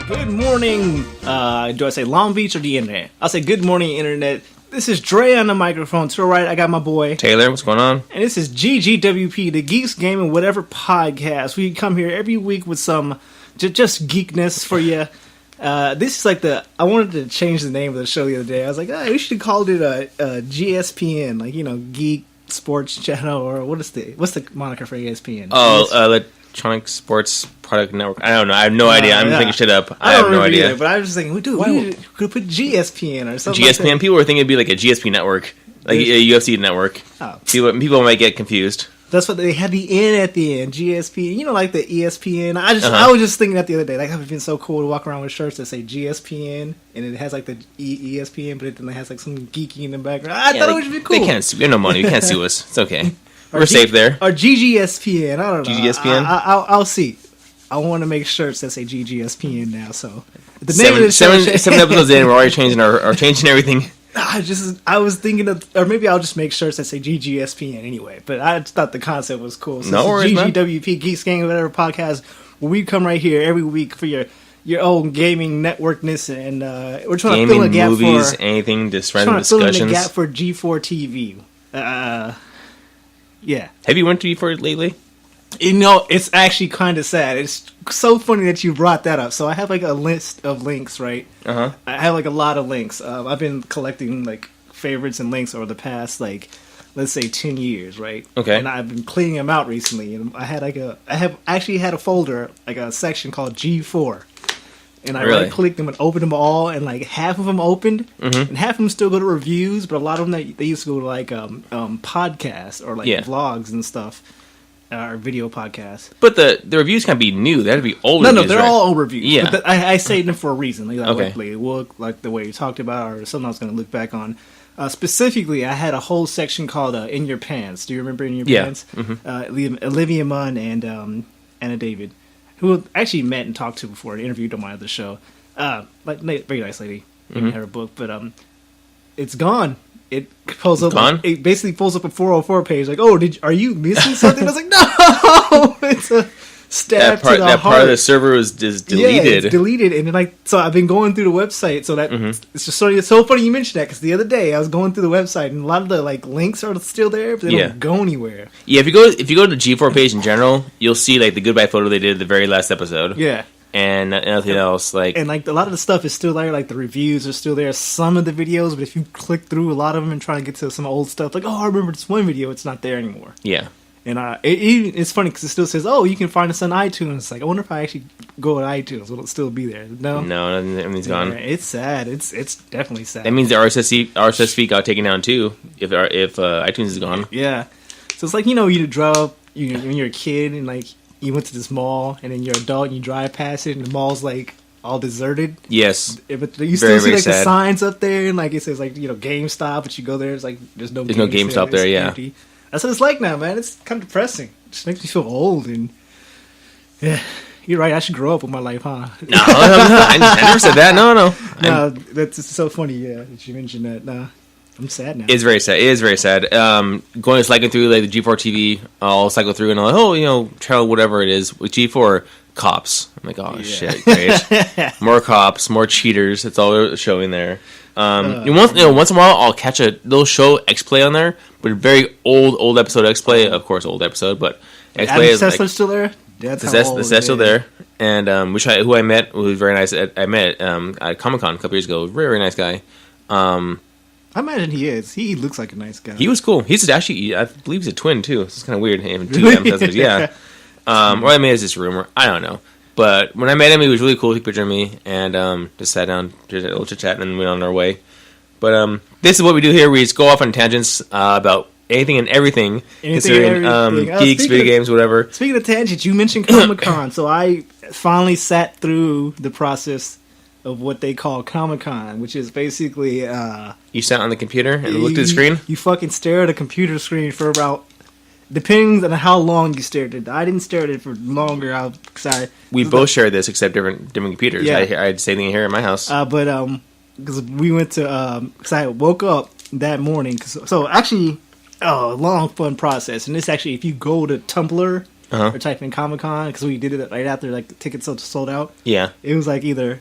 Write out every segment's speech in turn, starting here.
Good morning, do I say Long Beach or the internet? I'll say good morning, internet. This is Dre on the microphone. To the right, I got my boy Taylor, what's going on? And this is GGWP, the Geeks, Game, and Whatever podcast. We come here every week with some just geekness for you. This is like I wanted to change the name of the show the other day. I was like, we should have called it a GSPN, like, Geek Sports Channel, or what's the moniker for ESPN? Electronic Sports Product Network. I don't know. I have no idea. I'm making shit up. I have no idea. Either, but I was just thinking, dude, we could put GSPN or something. GSPN. Like people were thinking it'd be like a GSP network, like a UFC network. Oh. People might get confused. That's what they had the N at the end. GSP. Like the ESPN. I was just thinking that the other day. Like, it would been so cool to walk around with shirts that say GSPN and it has like the ESPN, but then it has like some geeky in the background. I thought it would be cool. They can't sue. We have no money. You can't sue us. It's okay. We're safe there. Or GGSPN. I don't know. GGSPN? I'll see. I want to make shirts that say GGSPN now. So the name of the show, seven episodes in, we're already changing changing everything. I was thinking of, or maybe I'll just make shirts that say GGSPN anyway. But I thought the concept was cool. So no worries, GGWP, Geeks, Game, and Whatever podcast, where we come right here every week for your own gaming networkness, and we're trying to fill a gap movies, for anything, just random discussions. Fill in the gap for G4 TV. Yeah. Have you went to G4 lately? It's actually kind of sad. It's so funny that you brought that up. So I have like a list of links, right? I have like a lot of links. I've been collecting like favorites and links over the past, like, let's say 10 years, right? Okay. And I've been cleaning them out recently. And I have actually had a folder, like a section called G4. And I right-clicked them and opened them all, and like half of them opened, and half of them still go to reviews, but a lot of them they used to go to like podcasts or like vlogs and stuff, or video podcasts. But the reviews can't be new; they have to be old. No, reviews, they're right? all old reviews. Yeah, but I say them for a reason. Like, okay. Like the way you talked about, or something I was going to look back on. Specifically, I had a whole section called "In Your Pants." Do you remember "In Your Pants"? Olivia Munn and Anna David, who actually met and talked to before and interviewed on my other show. Very nice lady. Even had her book, but it's gone. It pulls up. It basically pulls up a 404 page. Like, are you missing something? I was like, no, it's a stab to the heart. That part of the server was just deleted. Yeah, it's deleted, and so I've been going through the website. So that it's just so funny you mentioned that, because the other day I was going through the website and a lot of the like links are still there, but they don't go anywhere. Yeah, if you go to the G4 page in general, you'll see like the goodbye photo they did at the very last episode. Yeah. And nothing else, and like a lot of the stuff is still there. Like the reviews are still there. Some of the videos, but if you click through a lot of them and try to get to some old stuff, like, I remember this one video, it's not there anymore. Yeah, and it's funny because it still says, you can find us on iTunes. Like, I wonder if I actually go to iTunes, will it still be there? No, everything's gone. It's sad. It's definitely sad. That means the RSS feed got taken down too. If iTunes is gone, yeah. So it's like, you drive when you're a kid and like. You went to this mall, and then you're an adult, and you drive past it, and the mall's, like, all deserted. Yes. But you still see, like, the signs up there, and, like, it says, like, GameStop, but you go there, it's like, there's no GameStop there, yeah. Empty. That's what it's like now, man. It's kind of depressing. It just makes me feel old, and, yeah. You're right, I should grow up with my life, huh? No, I never said that. No. No, that's so funny, that you mentioned that. No. I'm sad now. It's very sad. It is very sad. Cycling through like the G4 TV, I'll cycle through and I'm like, channel whatever it is with G4 cops. I'm like, shit, great. More cops, more cheaters. That's all they're showing there. Once in a while, I'll catch they'll show X-Play on there, but a very old episode X-Play, of course, old episode, but X-Play is like, still there. That's still there, and who I met was very nice. I met at Comic-Con a couple years ago. Very, very nice guy. I imagine he is. He looks like a nice guy. He was cool. He's actually, I believe he's a twin, too. It's kind of weird. Yeah. Or I mean, it's just a rumor. I don't know. But when I met him, he was really cool. He pictured me and just sat down, did a little chit-chat, and went on our way. But this is what we do here. We just go off on tangents about anything and everything. Considering geeks, video games, whatever. Speaking of tangents, you mentioned Comic-Con. So I finally sat through the process of what they call Comic-Con, which is basically you sat on the computer and looked at the screen. You fucking stare at a computer screen for about, depending on how long you stared at it. I didn't stare at it for longer. We both shared this, except different computers. Yeah. I had the same thing here in my house. But because we went to because I woke up that morning. So actually, long fun process. And this actually, if you go to Tumblr or type in Comic Con, because we did it right after like the tickets sold out. Yeah. It was like either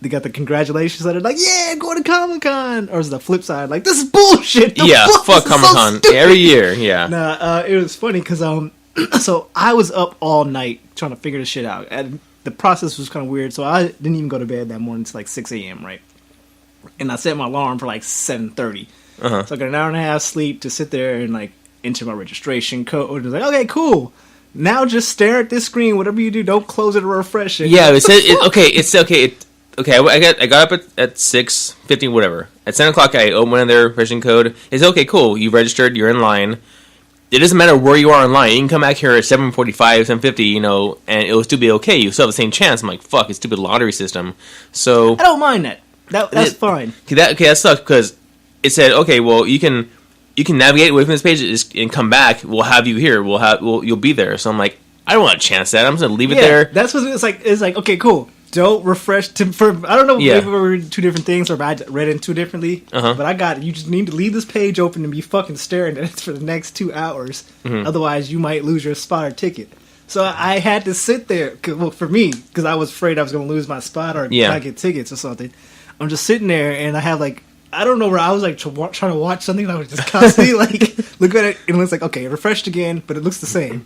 they got the congratulations letter, like, yeah, going to Comic Con, or it was the flip side, like, this is bullshit. Fuck Comic Con every year. Yeah. Nah, it was funny because so I was up all night trying to figure this shit out, and the process was kind of weird. So I didn't even go to bed that morning until like 6 a.m. Right, and I set my alarm for like 7:30. So I got an hour and a half sleep to sit there and like enter my registration code. It was like, okay, cool. Now just stare at this screen. Whatever you do, don't close it or refresh it. Yeah, it said okay. It's okay. Okay, I got up at 6:50, whatever. At 7 o'clock, I opened their registration code. It's okay, cool. You registered. You're in line. It doesn't matter where you are in line. You can come back here at 7:45, 7:50, and it'll still be okay. You still have the same chance. I'm like, fuck, it's stupid lottery system. So I don't mind that. That's fine. That sucks because it said, okay, well, you can navigate away from this page and come back. We'll have you here. You'll be there. So I'm like, I don't want to chance that. I'm just gonna leave it there. That's what it's like. It's like, okay, cool. Don't refresh for I don't know if we were two different things or if I read it too differently. But I got it. You just need to leave this page open and be fucking staring at it for the next 2 hours. Otherwise, you might lose your spot or ticket. So I had to sit there. Well, for me, because I was afraid I was going to lose my spot or not get tickets or something. I'm just sitting there and I have like, I don't know where I was like trying to watch something and I was just constantly like look at it and it looks like, okay, it refreshed again, but it looks the same.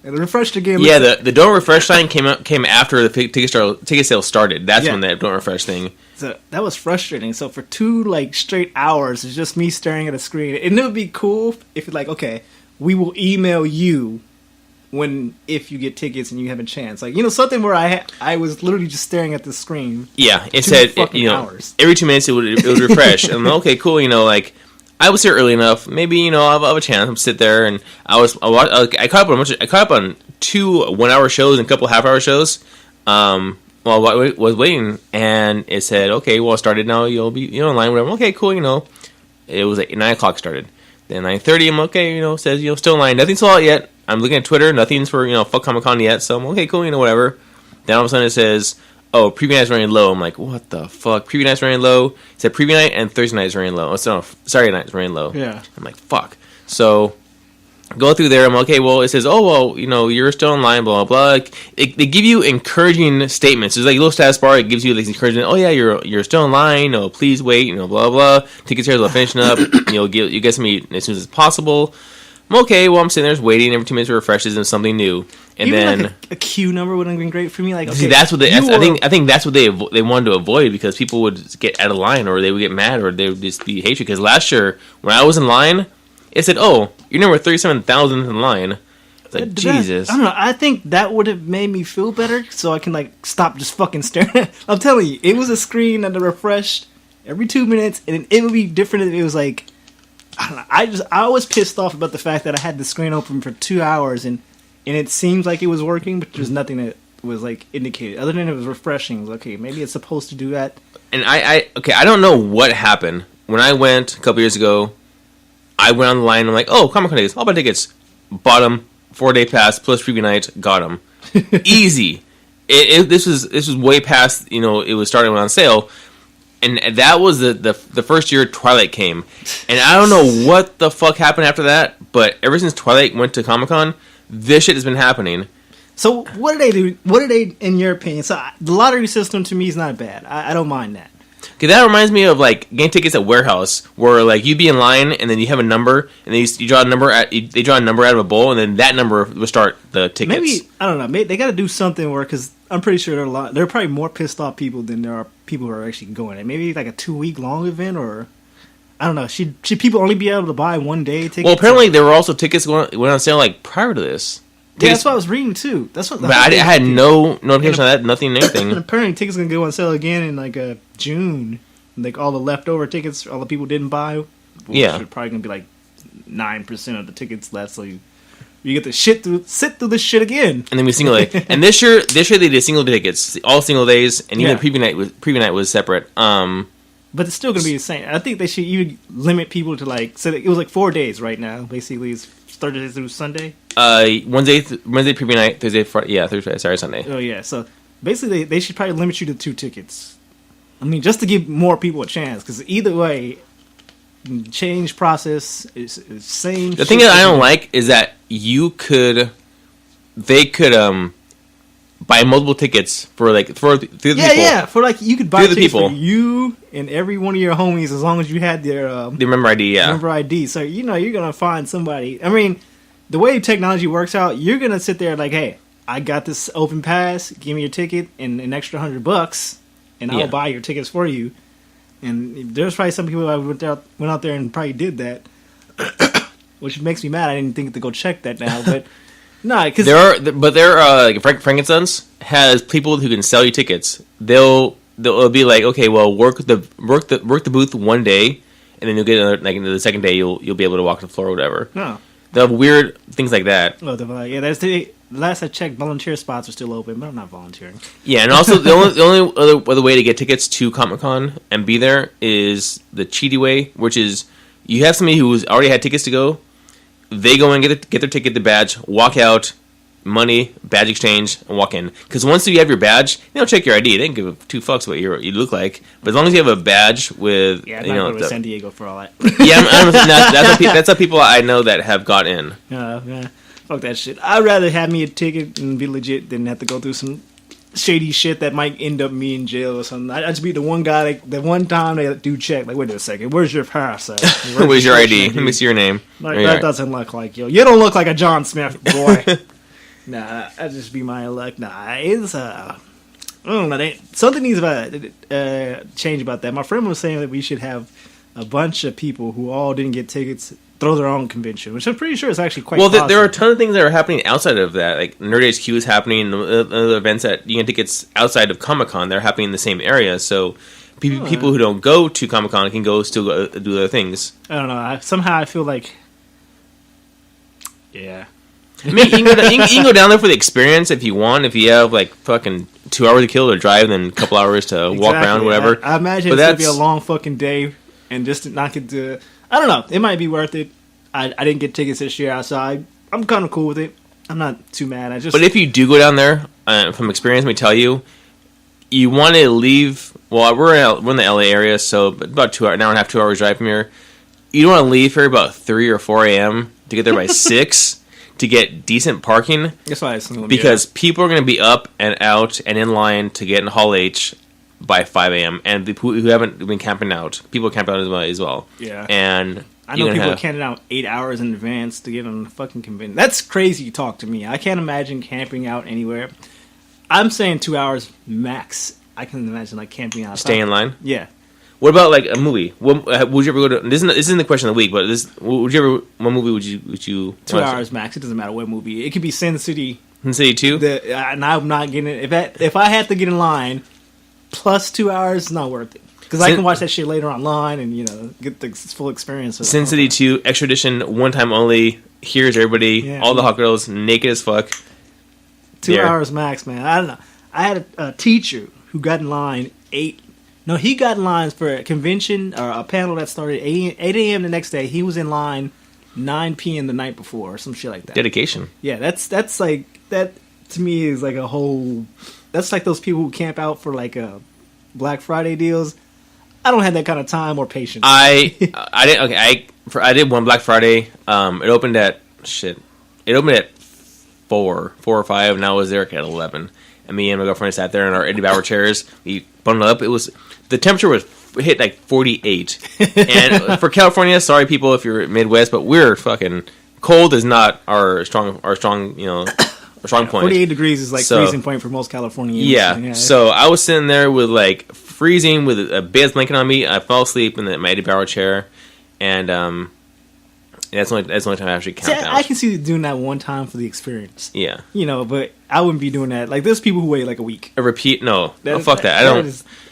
And it refreshed again. Yeah, the don't refresh sign came after the ticket sale started. That's when that don't refresh thing. So that was frustrating. So for 2 like straight hours, it's just me staring at a screen. And it would be cool if it's like, okay, we will email you if you get tickets and you have a chance. Like, something where I was literally just staring at the screen. Yeah, it said hours. Every 2 minutes it would refresh. And I'm like, okay, cool. Like, I was here early enough. Maybe I'll have a chance. I'll sit there, and I caught up on 2 1-hour shows and a couple half-hour shows. While I was waiting, and it said, okay, well, it started now. You'll be in line. Whatever. Okay, cool. It was like 9 o'clock started. Then 9:30. I'm okay. Says still in line. Nothing's sold out yet. I'm looking at Twitter. Nothing's for fuck Comic Con yet. So I'm okay, cool. Whatever. Then all of a sudden it says, oh, preview night's running low. I'm like, what the fuck? Preview night's running low. It said preview night and Thursday night's running low. Saturday night's running low. Yeah. I'm like, fuck. So, go through there. I'm like, okay, well, it says, oh, well, you're still in line, blah, blah, blah. They give you encouraging statements. There's like a little status bar. It gives you this encouragement. Oh, yeah, you're still in line. Please wait, blah, blah. Tickets here, they'll finishing up. You get some as soon as possible. I'm okay. Well, I'm sitting there waiting. Every 2 minutes it refreshes and something new. And even then like a queue number would have been great for me. Like, okay, see, that's what I think that's what they wanted to avoid, because people would get out of line, or they would get mad, or they would just be hatred. Because last year when I was in line, it said, "Oh, you're number 37,000 in line." It's like, Jesus. I don't know. I think that would have made me feel better, so I can like stop just fucking staring. I'm telling you, it was a screen that refreshed every 2 minutes, and it would be different if it was like, I don't know. I was pissed off about the fact that I had the screen open for 2 hours and it seems like it was working, but there's nothing that was like indicated other than it was refreshing. It was okay, maybe it's supposed to do that. And I don't know what happened when I went a couple years ago. I went on the line. I'm like, oh, Comic Con tickets. I'll buy tickets. Bought them. 4-day pass plus preview night. Got them. Easy. This was way past. It was starting on sale. And that was the first year Twilight came. And I don't know what the fuck happened after that, but ever since Twilight went to Comic Con, this shit has been happening. So what do they do? What are they, in your opinion? So the lottery system to me is not bad. I don't mind that. Okay, that reminds me of like getting tickets at warehouse, where like you'd be in line and then you have a number, and then you draw a number they draw a number out of a bowl, and then that number will start the tickets. Maybe I don't know. Maybe they got to do something where, because I'm pretty sure there are probably more pissed off people than there are people who are actually going. Maybe like a 2-week long event, or I don't know. Should people only be able to buy 1 day tickets? Well, apparently there were also tickets went on sale like prior to this. Yeah, that's what I was reading too. That's what. But I had no notification on that. Nothing, anything. And apparently, tickets gonna go on sale again in like June. Like all the leftover tickets, all the people didn't buy. Should probably gonna be like 9% of the tickets left. So you get to sit through this shit again. And then we single day. And this year they did single day tickets, all single days, and even the preview night was separate. But it's still gonna be the same. I think they should even limit people to like. So it was like 4 days right now. Basically, it's Thursday through Sunday. Wednesday preview night, Thursday, Friday, Thursday, Saturday, Sunday. Oh yeah, so basically they should probably limit you to 2 tickets. I mean, just to give more people a chance, because either way, change process is same. The thing that I don't like is that you could they could buy multiple tickets for like for the people. Yeah. For like you could buy tickets people. for you and every one of your homies as long as you had their the member ID. Yeah, member ID. So you're gonna find somebody. I mean, the way technology works out, you're gonna sit there like, hey, I got this open pass. Give me your ticket and an extra $100, and I'll buy your tickets for you. And there's probably some people that went out there and probably did that, which makes me mad. I didn't think to go check that now, but no, because there are like Frankenstein's has people who can sell you tickets. They'll be like, okay, well, work the booth one day, and then you'll get another, like the second day you'll be able to walk the floor or whatever. No, they'll have weird things like that. Oh, yeah, that's the last I checked. Volunteer spots are still open, but I'm not volunteering. Yeah, and also the only other way to get tickets to Comic-Con and be there is the cheaty way, which is you have somebody who's already had tickets to go. They go and get their ticket, the badge, walk out, money, badge exchange, and walk in. Because once you have your badge, they don't check your ID. They don't give two fucks what you look like. But as long as you have a badge with, I'm not going to San Diego for all that. That's how people I know that have got in. Yeah. Fuck that shit. I'd rather have me a ticket and be legit than have to go through some shady shit that might end up me in jail or something. I'd just be the one guy, like, the one time they do check, like, wait a second, where's your pass? Where's your ID? Let me see your name. Like, that doesn't look like you. You don't look like a John Smith, boy. Nah, that'd just be my luck. Nah, it's, I don't know. Something needs to change about that. My friend was saying that we should have a bunch of people who all didn't get tickets throw their own convention, which I'm pretty sure is actually quite possible. There are a ton of things that are happening outside of that. Like Nerd HQ is happening, other events that you can get tickets outside of Comic-Con, they're happening in the same area. So people who don't go to Comic-Con can still go do other things. I don't know. Somehow I feel like... Yeah. I mean, you can go down there for the experience if you want. If you have like fucking 2 hours to kill to drive, then a couple hours to walk around, whatever. I imagine it's going to be a long fucking day and just not get to... I don't know. It might be worth it. I didn't get tickets this year, so I'm kind of cool with it. I'm not too mad. But if you do go down there, from experience, let me tell you, you want to leave. Well, we're in the LA area, so about 2 hours, an hour and a half, 2 hours drive from here. You don't want to leave here about 3 or 4 a.m. to get there by 6 to get decent parking. That's why I assume. Because people are going to be up and out and in line to get in Hall H by 5 a.m. and the people who haven't been camping out, people camp out as well. Yeah, and I know people camping out 8 hours in advance to get on the fucking convention. That's crazy talk to me. I can't imagine camping out anywhere. I'm saying 2 hours max. I can imagine like camping out. Stay in line. Yeah. What about like a movie? Would you ever go to? This isn't the question of the week, but would you ever? What movie would you? 2 hours max. It doesn't matter what movie. It could be Sin City. Sin City 2. And I'm not getting it. If I had to get in line. Plus 2 hours is not worth it. Because I can watch that shit later online and, get the full experience of it. Sin City 2, Extra Edition, one time only. Here's everybody. All the hot girls, naked as fuck. 2 hours max, man. I don't know. I had a teacher who got in line he got in line for a convention or a panel that started 8 a.m. the next day. He was in line 9 p.m. the night before or some shit like that. Dedication. Yeah, that's like, that to me is like a whole... That's like those people who camp out for like Black Friday deals. I don't have that kind of time or patience. I did one Black Friday. It opened at 4 or 5, and I was there at 11. And me and my girlfriend sat there in our 80-hour chairs. We bundled up. The temperature was hit like 48. And for California, sorry people if you're Midwest, but we're fucking cold is not our strong a strong point. 48 degrees is like freezing point for most Californians. Yeah. So I was sitting there with like freezing with a bed blanket on me. I fell asleep in my 80-hour chair, and that's the only time I actually camped out. I can see doing that one time for the experience. Yeah. But I wouldn't be doing that. Like there's people who wait like a week. A repeat? No. Fuck that.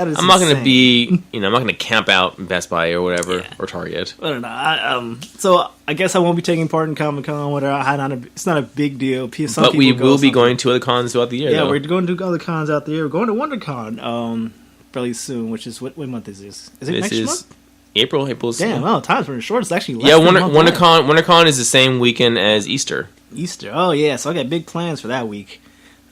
I'm not going to be. I'm not going to camp out in Best Buy or whatever or Target. I don't know. So I guess I won't be taking part in Comic-Con. Whatever. It's not a big deal. But we will be going to other cons throughout the year. Yeah, though. We're going to other cons out there. We're going to WonderCon fairly soon. Which is what month is this? Is it next month? April's. Damn, well, time's running short. It's actually less than WonderCon is the same weekend as Easter. Oh yeah, so I got big plans for that week.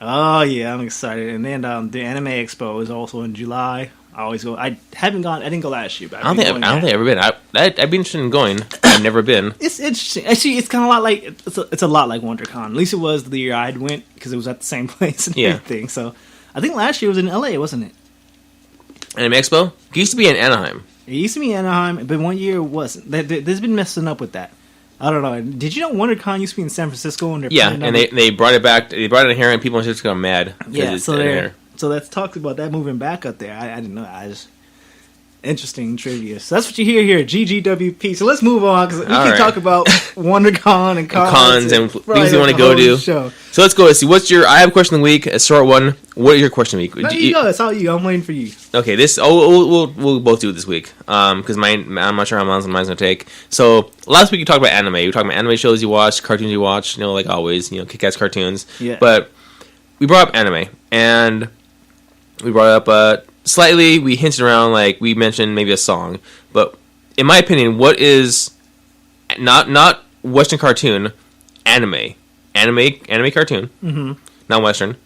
Oh yeah, I'm excited. And then the Anime Expo is also in July. I always go. I haven't gone. I didn't go last year, but I don't think I've ever been. I'd be interested in going. I've never been. It's interesting. Actually, it's kind of a lot like it's a lot like WonderCon. At least it was the year I went because it was at the same place and everything. So I think last year was in LA, wasn't it? Anime Expo? It used to be in Anaheim. It used to be in Anaheim, but one year it wasn't. There's been messing up with that. I don't know. Did you know WonderCon used to be in San Francisco? And they brought it back. They brought it here, and people in San Francisco are mad. Yeah, so let's talk about that moving back up there. I didn't know. Interesting trivia. So that's what you hear here at GGWP. So let's move on because we can talk about WonderCon and cons and things you want to go to. Show. So let's go. See, I have a question of the week, a short one. What is your question of the week? No, you go. That's all you. I'm waiting for you. Okay, we'll both do it this week because I'm not sure how long mine's going to take. So last week you talked about anime. We talked about anime shows you watch, cartoons you watch, like always, kick-ass cartoons. Yeah. But we brought up anime, and we brought up slightly, we hinted around, like, we mentioned maybe a song. But in my opinion, what is not Western cartoon, anime cartoon, not Western,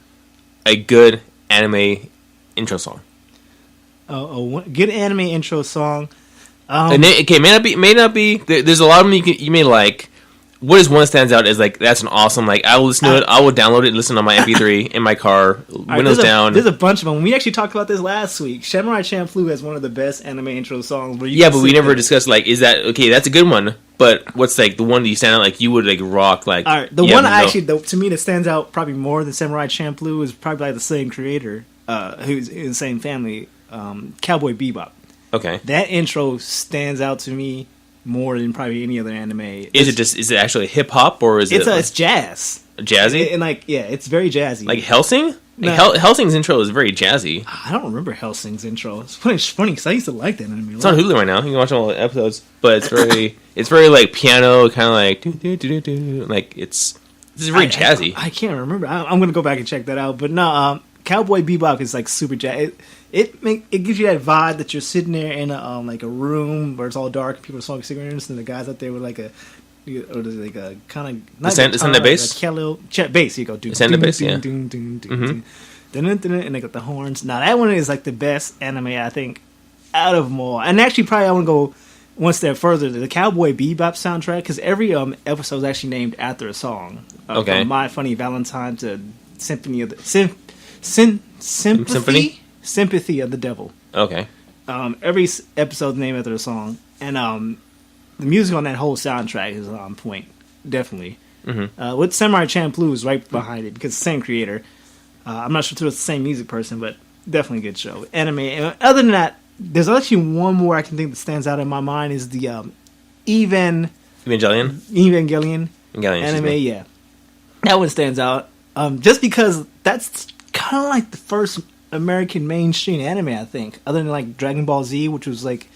a good anime intro song? Good anime intro song. May not be. There's a lot of them you may like. What is one that stands out is like that's an awesome, like I will listen to it, I will download it and listen on my MP3 in my car, windows down. There's a bunch of them. We actually talked about this last week. Samurai Champloo has one of the best anime intro songs. But we never discussed like is that okay? That's a good one, but what's like the one that you stand out like you would like rock like? All right, to me that stands out probably more than Samurai Champloo is probably like the same creator, who's in the same family, Cowboy Bebop. Okay, that intro stands out to me more than probably any other anime. Is it actually hip hop or is it's jazz? Jazzy? And it's very jazzy. Like Hellsing? No. Hellsing's intro is very jazzy. I don't remember Hellsing's intro. It's funny because I used to like that anime. It's on Hulu right now. You can watch all the episodes, but it's very like piano, kind of like do. Like it's very jazzy. I can't remember. I'm gonna go back and check that out. But no, Cowboy Bebop is like super jazz. It gives you that vibe that you're sitting there in a like a room where it's all dark and people are smoking cigarettes and the guys out there with like a kind of the bass, bass. You go the bass, yeah. And they got the horns. Now that one is like the best anime I think out of them all. And actually, probably I want to go one step further. The Cowboy Bebop soundtrack, because every episode is actually named after a song. From My Funny Valentine to Symphony of the Sympathy of the Devil. Okay. Every episode named after a song, and the music on that whole soundtrack is on point, definitely. Mm-hmm. With Samurai Champloo is right behind it because it's the same creator. I'm not sure if it's the same music person, but definitely a good show. Anime. And other than that, there's actually one more I can think that stands out in my mind is the Evangelion anime. Yeah, that one stands out. Just because that's kind of like the first American mainstream anime, I think, other than like Dragon Ball Z, which was like,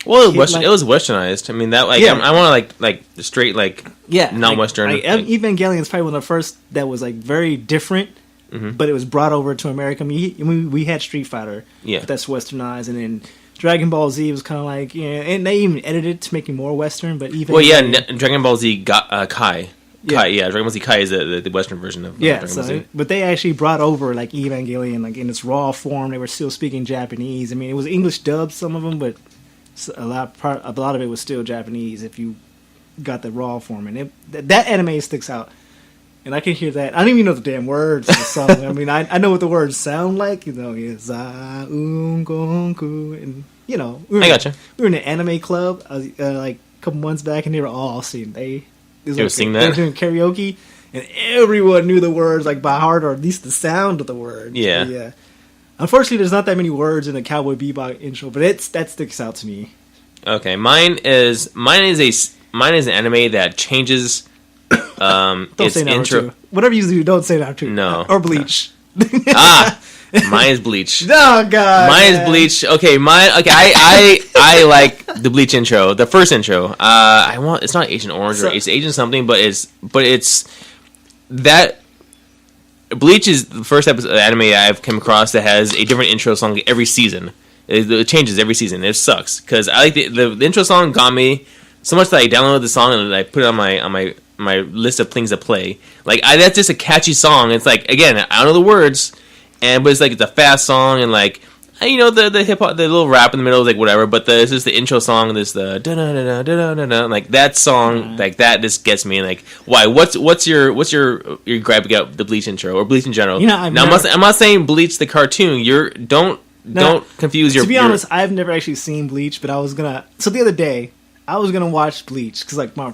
well, it was westernized. I mean, that like I want to like straight like non-western. Evangelion is probably one of the first that was like very different, but it was brought over to America. I mean, we had Street Fighter, but that's westernized, and then Dragon Ball Z was kind of like and they even edited it to make it more western. But Dragon Ball Z got Kai. Dragon Ball Z Kai is the Western version of Dragon Ball Z. But they actually brought over like Evangelion like in its raw form. They were still speaking Japanese. I mean, it was English dubbed, some of them, but a lot of it was still Japanese if you got the raw form. And that anime sticks out. And I can hear that. I don't even know the damn words of the song. I mean, I know what the words sound like. And I gotcha. We were in an anime club like a couple months back, and they were all singing. They were singing that? They were doing karaoke, and everyone knew the words like by heart, or at least the sound of the words. Yeah. But, yeah. Unfortunately, there's not that many words in the Cowboy Bebop intro, but that sticks out to me. Okay, mine is an anime that changes its intro. Whatever you do, don't say Naruto. No. Or Bleach. Mine is Bleach. Oh God. Mine is Bleach. Okay, I like the Bleach intro, the first intro. It's not Agent Orange or it's Agent something, but it's that. Bleach is the first episode of anime I've come across that has a different intro song every season. It changes every season. It sucks because I like the intro song got me so much that I downloaded the song and I put it on my my list of things to play. Like that's just a catchy song. It's like, again, I don't know the words, but it's like it's a fast song, and like, you know, the hip hop, the little rap in the middle is like whatever. But this is the intro song. This the da da da da da da, like that song, like that just gets me. Like, why? What's your grabbing out the Bleach intro or Bleach in general? You know, I'm not saying Bleach the cartoon. Don't confuse your. To be honest, I've never actually seen Bleach, but I was gonna. So the other day, I was gonna watch Bleach because like my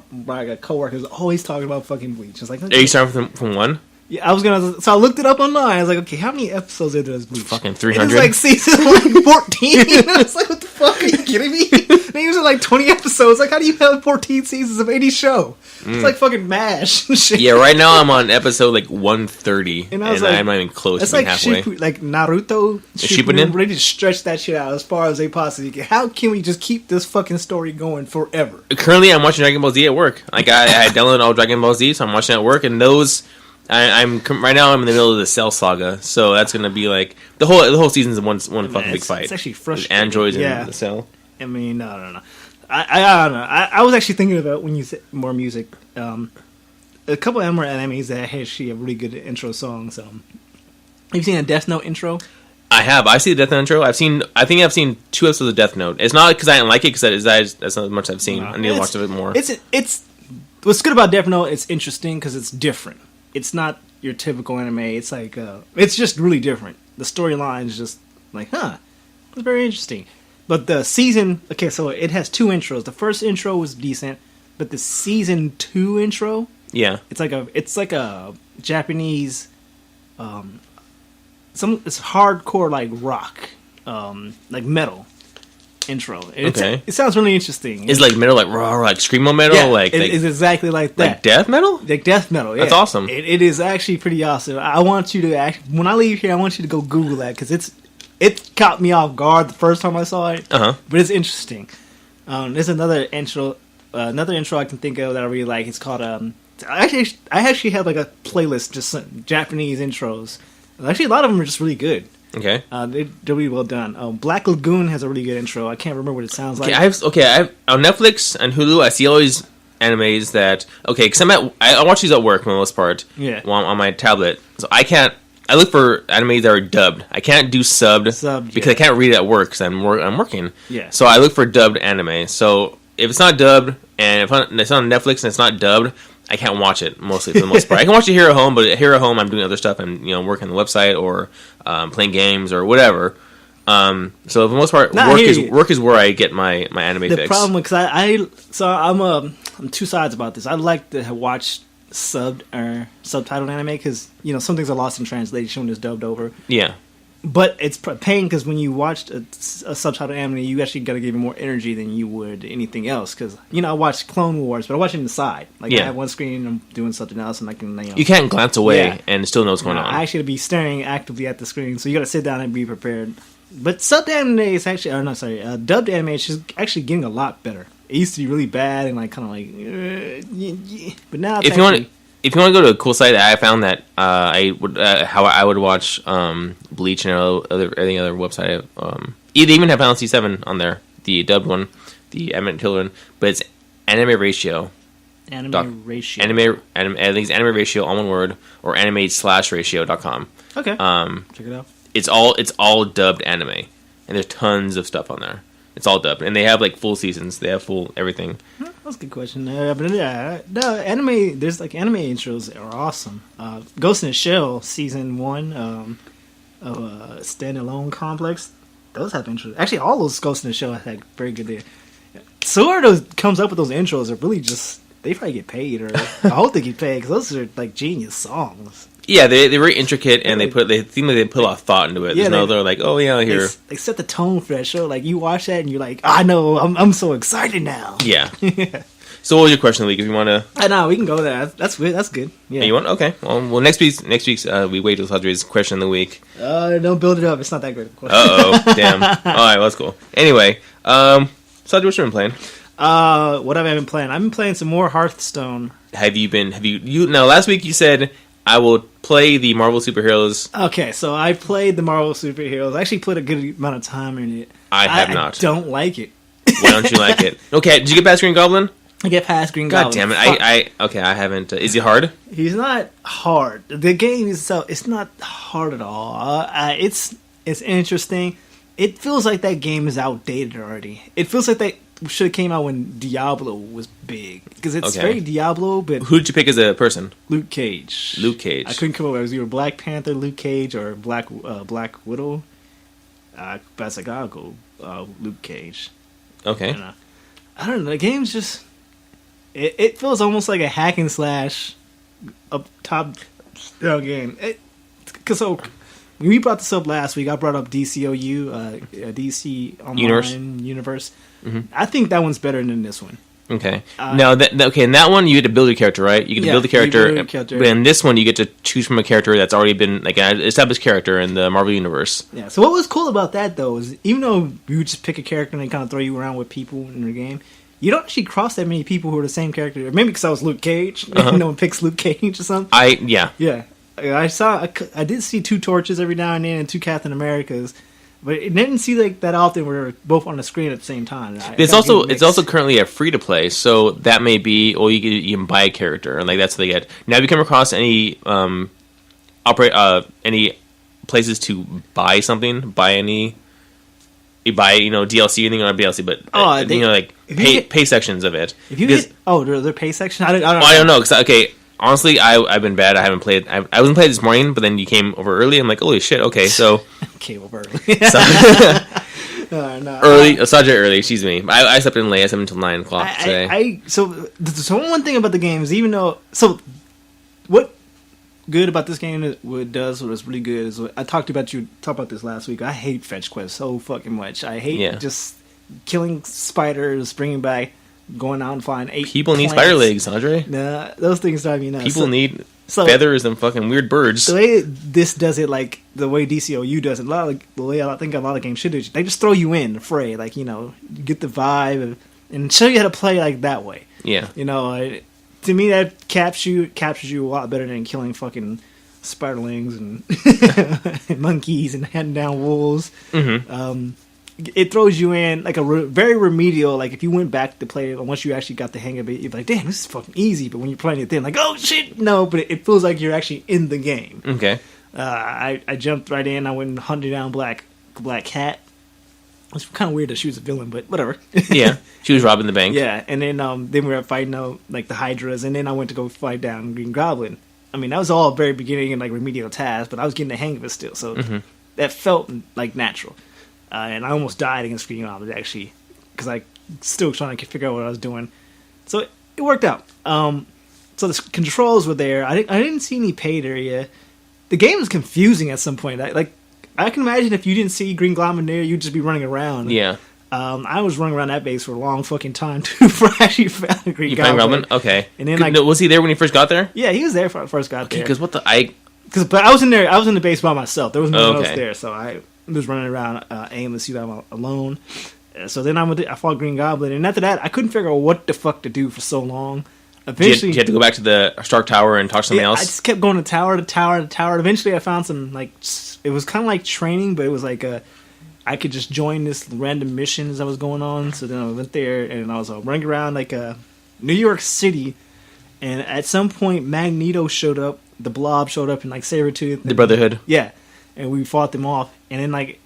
coworker was always talking about fucking Bleach. It's like, are you starting from one? Yeah, I was gonna. So I looked it up online. I was like, okay, how many episodes are there? Bleach? Fucking 300. It's like season like 14. I was like, what the fuck? Are you kidding me? And he was like 20 episodes. Like, how do you have 14 seasons of any show? It's like fucking MASH. Shit. Yeah, right now I'm on episode like 130, and like, I'm not even close to like halfway. Like Naruto, Shippuden? They just stretch that shit out as far as they possibly can. How can we just keep this fucking story going forever? Currently, I'm watching Dragon Ball Z at work. Like I downloaded all Dragon Ball Z, so I'm watching it at work, and those. I'm right now. I'm in the middle of the Cell Saga, so that's gonna be like the whole season's one fucking big fight. It's actually frustrating. With androids and the Cell. I mean, no. I don't know. I was actually thinking about when you said more music. A couple of more animes that actually have really good intro songs. Have you seen a Death Note intro? I have. I see the Death Note intro. I think I've seen 2 episodes of Death Note. It's not because I didn't like it, because that's not as much I've seen. I need to watch a bit more. It's what's good about Death Note. It's interesting because it's different. It's not your typical anime. It's like it's just really different. The storyline is just like, it's very interesting. But the season, okay, so it has 2 intros. The first intro was decent, but the season 2 intro, it's like a Japanese, it's hardcore like rock, like metal intro. It sounds really interesting. It's like metal, like raw, like screamo metal, it's exactly like that. Like death metal, like death metal. Yeah. That's awesome. It is actually pretty awesome. I want you to when I leave here, I want you to go Google that because it caught me off guard the first time I saw it. But it's interesting. There's another intro I can think of that I really like. It's called I actually have like a playlist just Japanese intros. Actually, a lot of them are just really good. Okay. They're really well done. Black Lagoon has a really good intro. I can't remember what it sounds like. I have on Netflix and Hulu. I see all these animes that because I watch these at work for the most part. Yeah. On my tablet, so I look for animes that are dubbed. I can't do subbed because I can't read it at work because I'm working. Yeah. So I look for dubbed anime. So if it's not dubbed and if it's on Netflix and it's not dubbed, I can't watch it mostly for the most part. I can watch it here at home, but here at home I'm doing other stuff. I'm working on the website or playing games or whatever. So for the most part, work is where I get my anime fix. The problem because I'm 2 sides about this. I like to watch subbed or subtitled anime because some things are lost in translation when it's dubbed over. Yeah. But it's pain because when you watch a subtitled anime, you actually got to give it more energy than you would anything else. Because I watch Clone Wars, but I watch it on the side. Like I have one screen and I'm doing something else, and I can you can't glance away and still know what's going on. I actually be staring actively at the screen, so you got to sit down and be prepared. But subbed anime is actually, dubbed anime is actually getting a lot better. It used to be really bad and like kind of like, but now it's if you want to go to a cool site, I found that how I would watch Bleach and any other website. They even have Final Fantasy 7 on there, the dubbed one, the Taylor one, but it's Anime Ratio. Anime Ratio. I think it's Anime Ratio, all one word, or anime/ratio.com. Okay. Check it out. It's all dubbed anime, and there's tons of stuff on there. It's all dubbed, and they have like full seasons. They have full everything. That's a good question. The anime. There's like anime intros are awesome. Ghost in the Shell season 1 of Standalone Complex. Those have intros. Actually, all those Ghost in the Shell have like very good. Whoever comes up with those intros are really just they probably get paid, or I hope they get paid because those are like genius songs. Yeah, they're very intricate, and they seem like they put a lot of thought into it. They're like, oh yeah, here. They set the tone for that show. Like you watch that, and you're like, I know, I'm so excited now. Yeah. So, what was your question of the week? If you want to, I know we can go there. That's good. That's good. Yeah. You want? Okay. Well, next week's we wait till Sadre's question of the week. Don't build it up. It's not that great of a question. Damn. All right, well, that's cool. Anyway, Sadre, what you been playing? What have I been playing? I've been playing some more Hearthstone. Have you? Now, last week you said I will play the Marvel superheroes. Okay, so I played the Marvel superheroes. I actually played a good amount of time in it. I have not. I don't like it. Why don't you like it? Okay, did you get past Green Goblin? I get past Green God Goblin. damn it! I haven't. Is he hard? He's not hard. The game itself, it's not hard at all. It's interesting. It feels like that game is outdated already. It feels like that should have came out when Diablo was big, because it's very Diablo. But who did you pick as a person? Luke Cage. Luke Cage. I couldn't come up with it. It was either Black Panther, Luke Cage, or Black Widow. But I was like, I'll go Luke Cage. Okay. And, I don't know. The game's just it feels almost like a hack and slash up top game. Because so when we brought this up last week, I brought up DCOU, DC Online Universe. Mm-hmm. I think that one's better than this one. Okay. Now, in that one, you get to build your character, right? You get to build the character. But in this one, you get to choose from a character that's already been like an established character in the Marvel Universe. Yeah. So what was cool about that, though, is even though you just pick a character and they kind of throw you around with people in the game, you don't actually cross that many people who are the same character. Maybe because I was Luke Cage. No one picks Luke Cage or something. Yeah. I did see 2 Torches every now and then and 2 Captain Americas. But it didn't see like that often. We're both on the screen at the same time. It's also currently a free to play, so that may be you can buy a character, and like that's what they get. Now, if you come across any any places to buy something, you buy DLC, anything on DLC, but pay sections of it. If you their pay section. I don't know because honestly, I've been bad. I haven't played. I wasn't playing this morning, but then you came over early. I'm like, holy shit! Okay, so came over early. Early, Sadre early. Excuse me. I slept in late. I slept until 9 o'clock today. So one thing about the game is what good about this game what was really good is what I talked about this last week. I hate fetch quests so fucking much. I hate just killing spiders, bringing back. Going out and find 8 people need spider legs, Sadre. Nah, those things drive me nuts. People need feathers and fucking weird birds. The way this does it, like the way DCOU does it, the way I think a lot of games should do, they just throw you in the fray, like get the vibe and show you how to play like that way. Yeah, to me that captures you a lot better than killing fucking spiderlings and monkeys and hunting down wolves. Mm-hmm. It throws you in like a very remedial. Like if you went back to play it, once you actually got the hang of it, you're like, "Damn, this is fucking easy." But when you're playing it, then like, "Oh shit, no!" But it feels like you're actually in the game. Okay. I jumped right in. I went and hunted down Black Cat. It's kind of weird that she was a villain, but whatever. Yeah, she was robbing the bank. Yeah, and then we were fighting like the Hydras, and then I went to go fight down Green Goblin. I mean, that was all very beginning and like remedial tasks, but I was getting the hang of it still, so that felt like natural. And I almost died against Green Goblin, actually, because I still trying to figure out what I was doing. So it worked out. So the controls were there. I didn't see any paid area. The game was confusing at some point. I can imagine if you didn't see Green Goblin there, you'd just be running around. Yeah. I was running around that base for a long fucking time too before I actually found Green Goblin. Okay. And then was he there when he first got there? Yeah, he was there when I first got there. Because but I was in there. I was in the base by myself. There was no one else there, so I was running around aimlessly alone. So then I fought Green Goblin, and after that, I couldn't figure out what the fuck to do for so long. Eventually, did you have to go back to the Stark Tower and talk to somebody else? I just kept going to tower to tower to tower. Eventually, I found some it was kind of like training, but it was like I could just join this random missions that was going on. So then I went there, and I was running around like New York City, and at some point, Magneto showed up. The Blob showed up, and like Sabretooth. The Brotherhood. Yeah. And we fought them off, and then like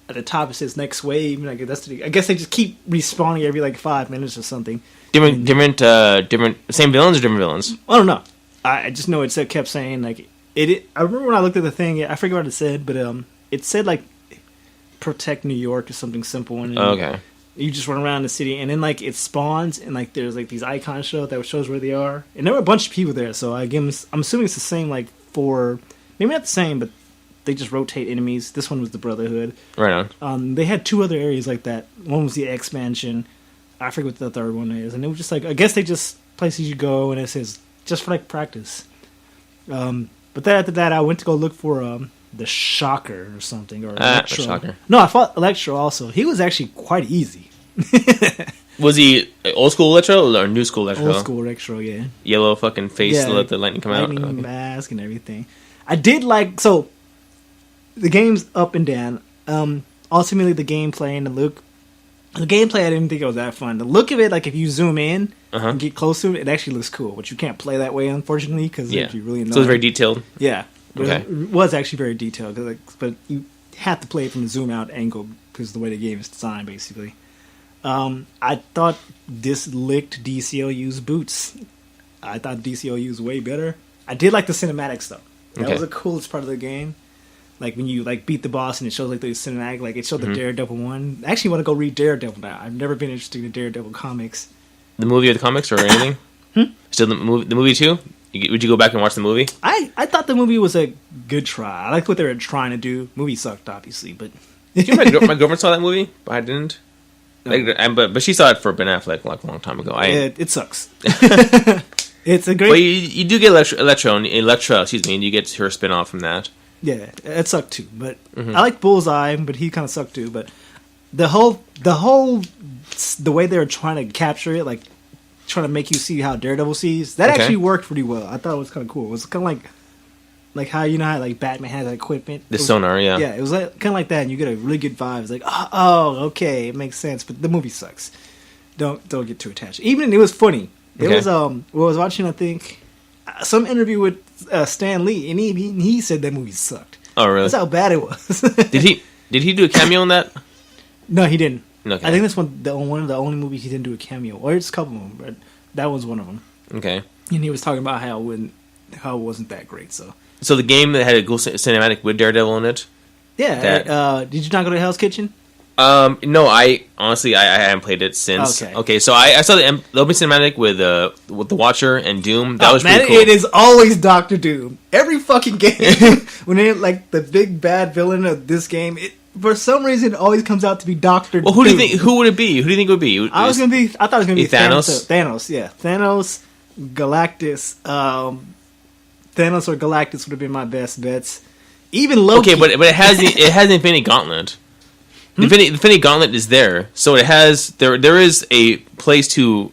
at the top it says next wave. Like I guess they just keep respawning every like 5 minutes or something. Different, same villains or different villains? I don't know. I just know it kept saying like it. I remember when I looked at the thing. I forget what it said, but it said like protect New York or something simple. And okay. You just run around the city, and then like it spawns, and like there's like these icons that shows where they are, and there were a bunch of people there. So I'm assuming it's the same like maybe not the same, but they just rotate enemies. This one was the Brotherhood. Right on. They had 2 other areas like that. One was the expansion. I forget what the third one is, and it was just like I guess they just places you go, and it says just for like practice. But then after that, I went to go look for the Shocker or something or Electro. Shocker. No, I fought Electro also. He was actually quite easy. Was he old school Electro or new school Electro? Old school Electro, yeah. Yellow fucking face, let the lightning come out. Lightning mask and everything. I did like the game's up and down. Ultimately, the gameplay and the look, The gameplay, I didn't think it was that fun. The look of it, like if you zoom in and get close to it, it actually looks cool. But you can't play that way, unfortunately, because it'd be really annoying. So it's very detailed? Yeah. Okay. It was actually very detailed, but you have to play it from a zoom out angle because the way the game is designed, basically. I thought this licked DCLU's boots. I thought DCLU was way better. I did like the cinematics though. That was the coolest part of the game. Like when you like beat the boss and it shows like the cinematic, like it showed the Daredevil one. I actually want to go read Daredevil now. I've never been interested in Daredevil comics. The movie or the comics or anything? Still the movie too? Would you go back and watch the movie? I thought the movie was a good try. I liked what they were trying to do. Movie sucked, obviously, but my girlfriend saw that movie, but I didn't. But she saw it for Ben Affleck like a long time ago. It sucks. It's a great. Well, you do get Elektra. Excuse me, and you get her spin off from that. Yeah, it sucked too. But I like Bullseye, but he kind of sucked too. But the way they were trying to capture it, like trying to make you see how Daredevil sees, that actually worked pretty well. I thought it was kind of cool. It was kind of like how how like Batman has that equipment, sonar, yeah. Yeah, it was kind of like that, and you get a really good vibe. It's like, oh, okay, it makes sense. But the movie sucks. Don't get too attached. Even it was funny. It was I was watching, I think, some interview with Stan Lee, and he said that movie sucked. Oh, really? That's how bad it was. Did he do a cameo in that? No, he didn't. Okay. I think that's one of the only movies he didn't do a cameo, or it's a couple of them, but that was one of them. Okay. And he was talking about how it wasn't that great. So the game that had a cool cinematic with Daredevil in it. Yeah. Did you not go to Hell's Kitchen? No, I honestly I haven't played it since. Okay, so I saw the opening cinematic with the Watcher and Doom. That was pretty cool. It is always Doctor Doom. Every fucking game, when they like the big bad villain of this game, for some reason it always comes out to be Doctor. Well, who do you think? Who would it be? Who do you think it would be? I thought it was gonna be Thanos. Thanos, yeah, Thanos, Galactus. Thanos or Galactus would have been my best bets. Even Loki. Okay, but it has the Infinity Gauntlet. The Infinity Gauntlet is there, so it has there is a place to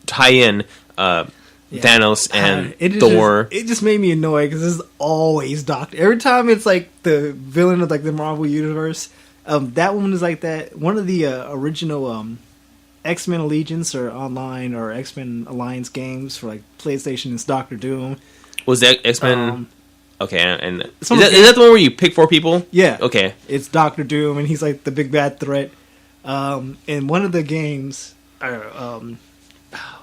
tie in Thanos and Thor. It just made me annoyed because this is always Doctor. Every time it's like the villain of like the Marvel universe. That one is like that. One of the original X-Men Allegiance or online or X-Men Alliance games for like PlayStation is Doctor Doom. Was that X-Men? Okay, and is that the one where you pick 4 people? Yeah. Okay. It's Doctor Doom, and he's like the big bad threat. In one of the games,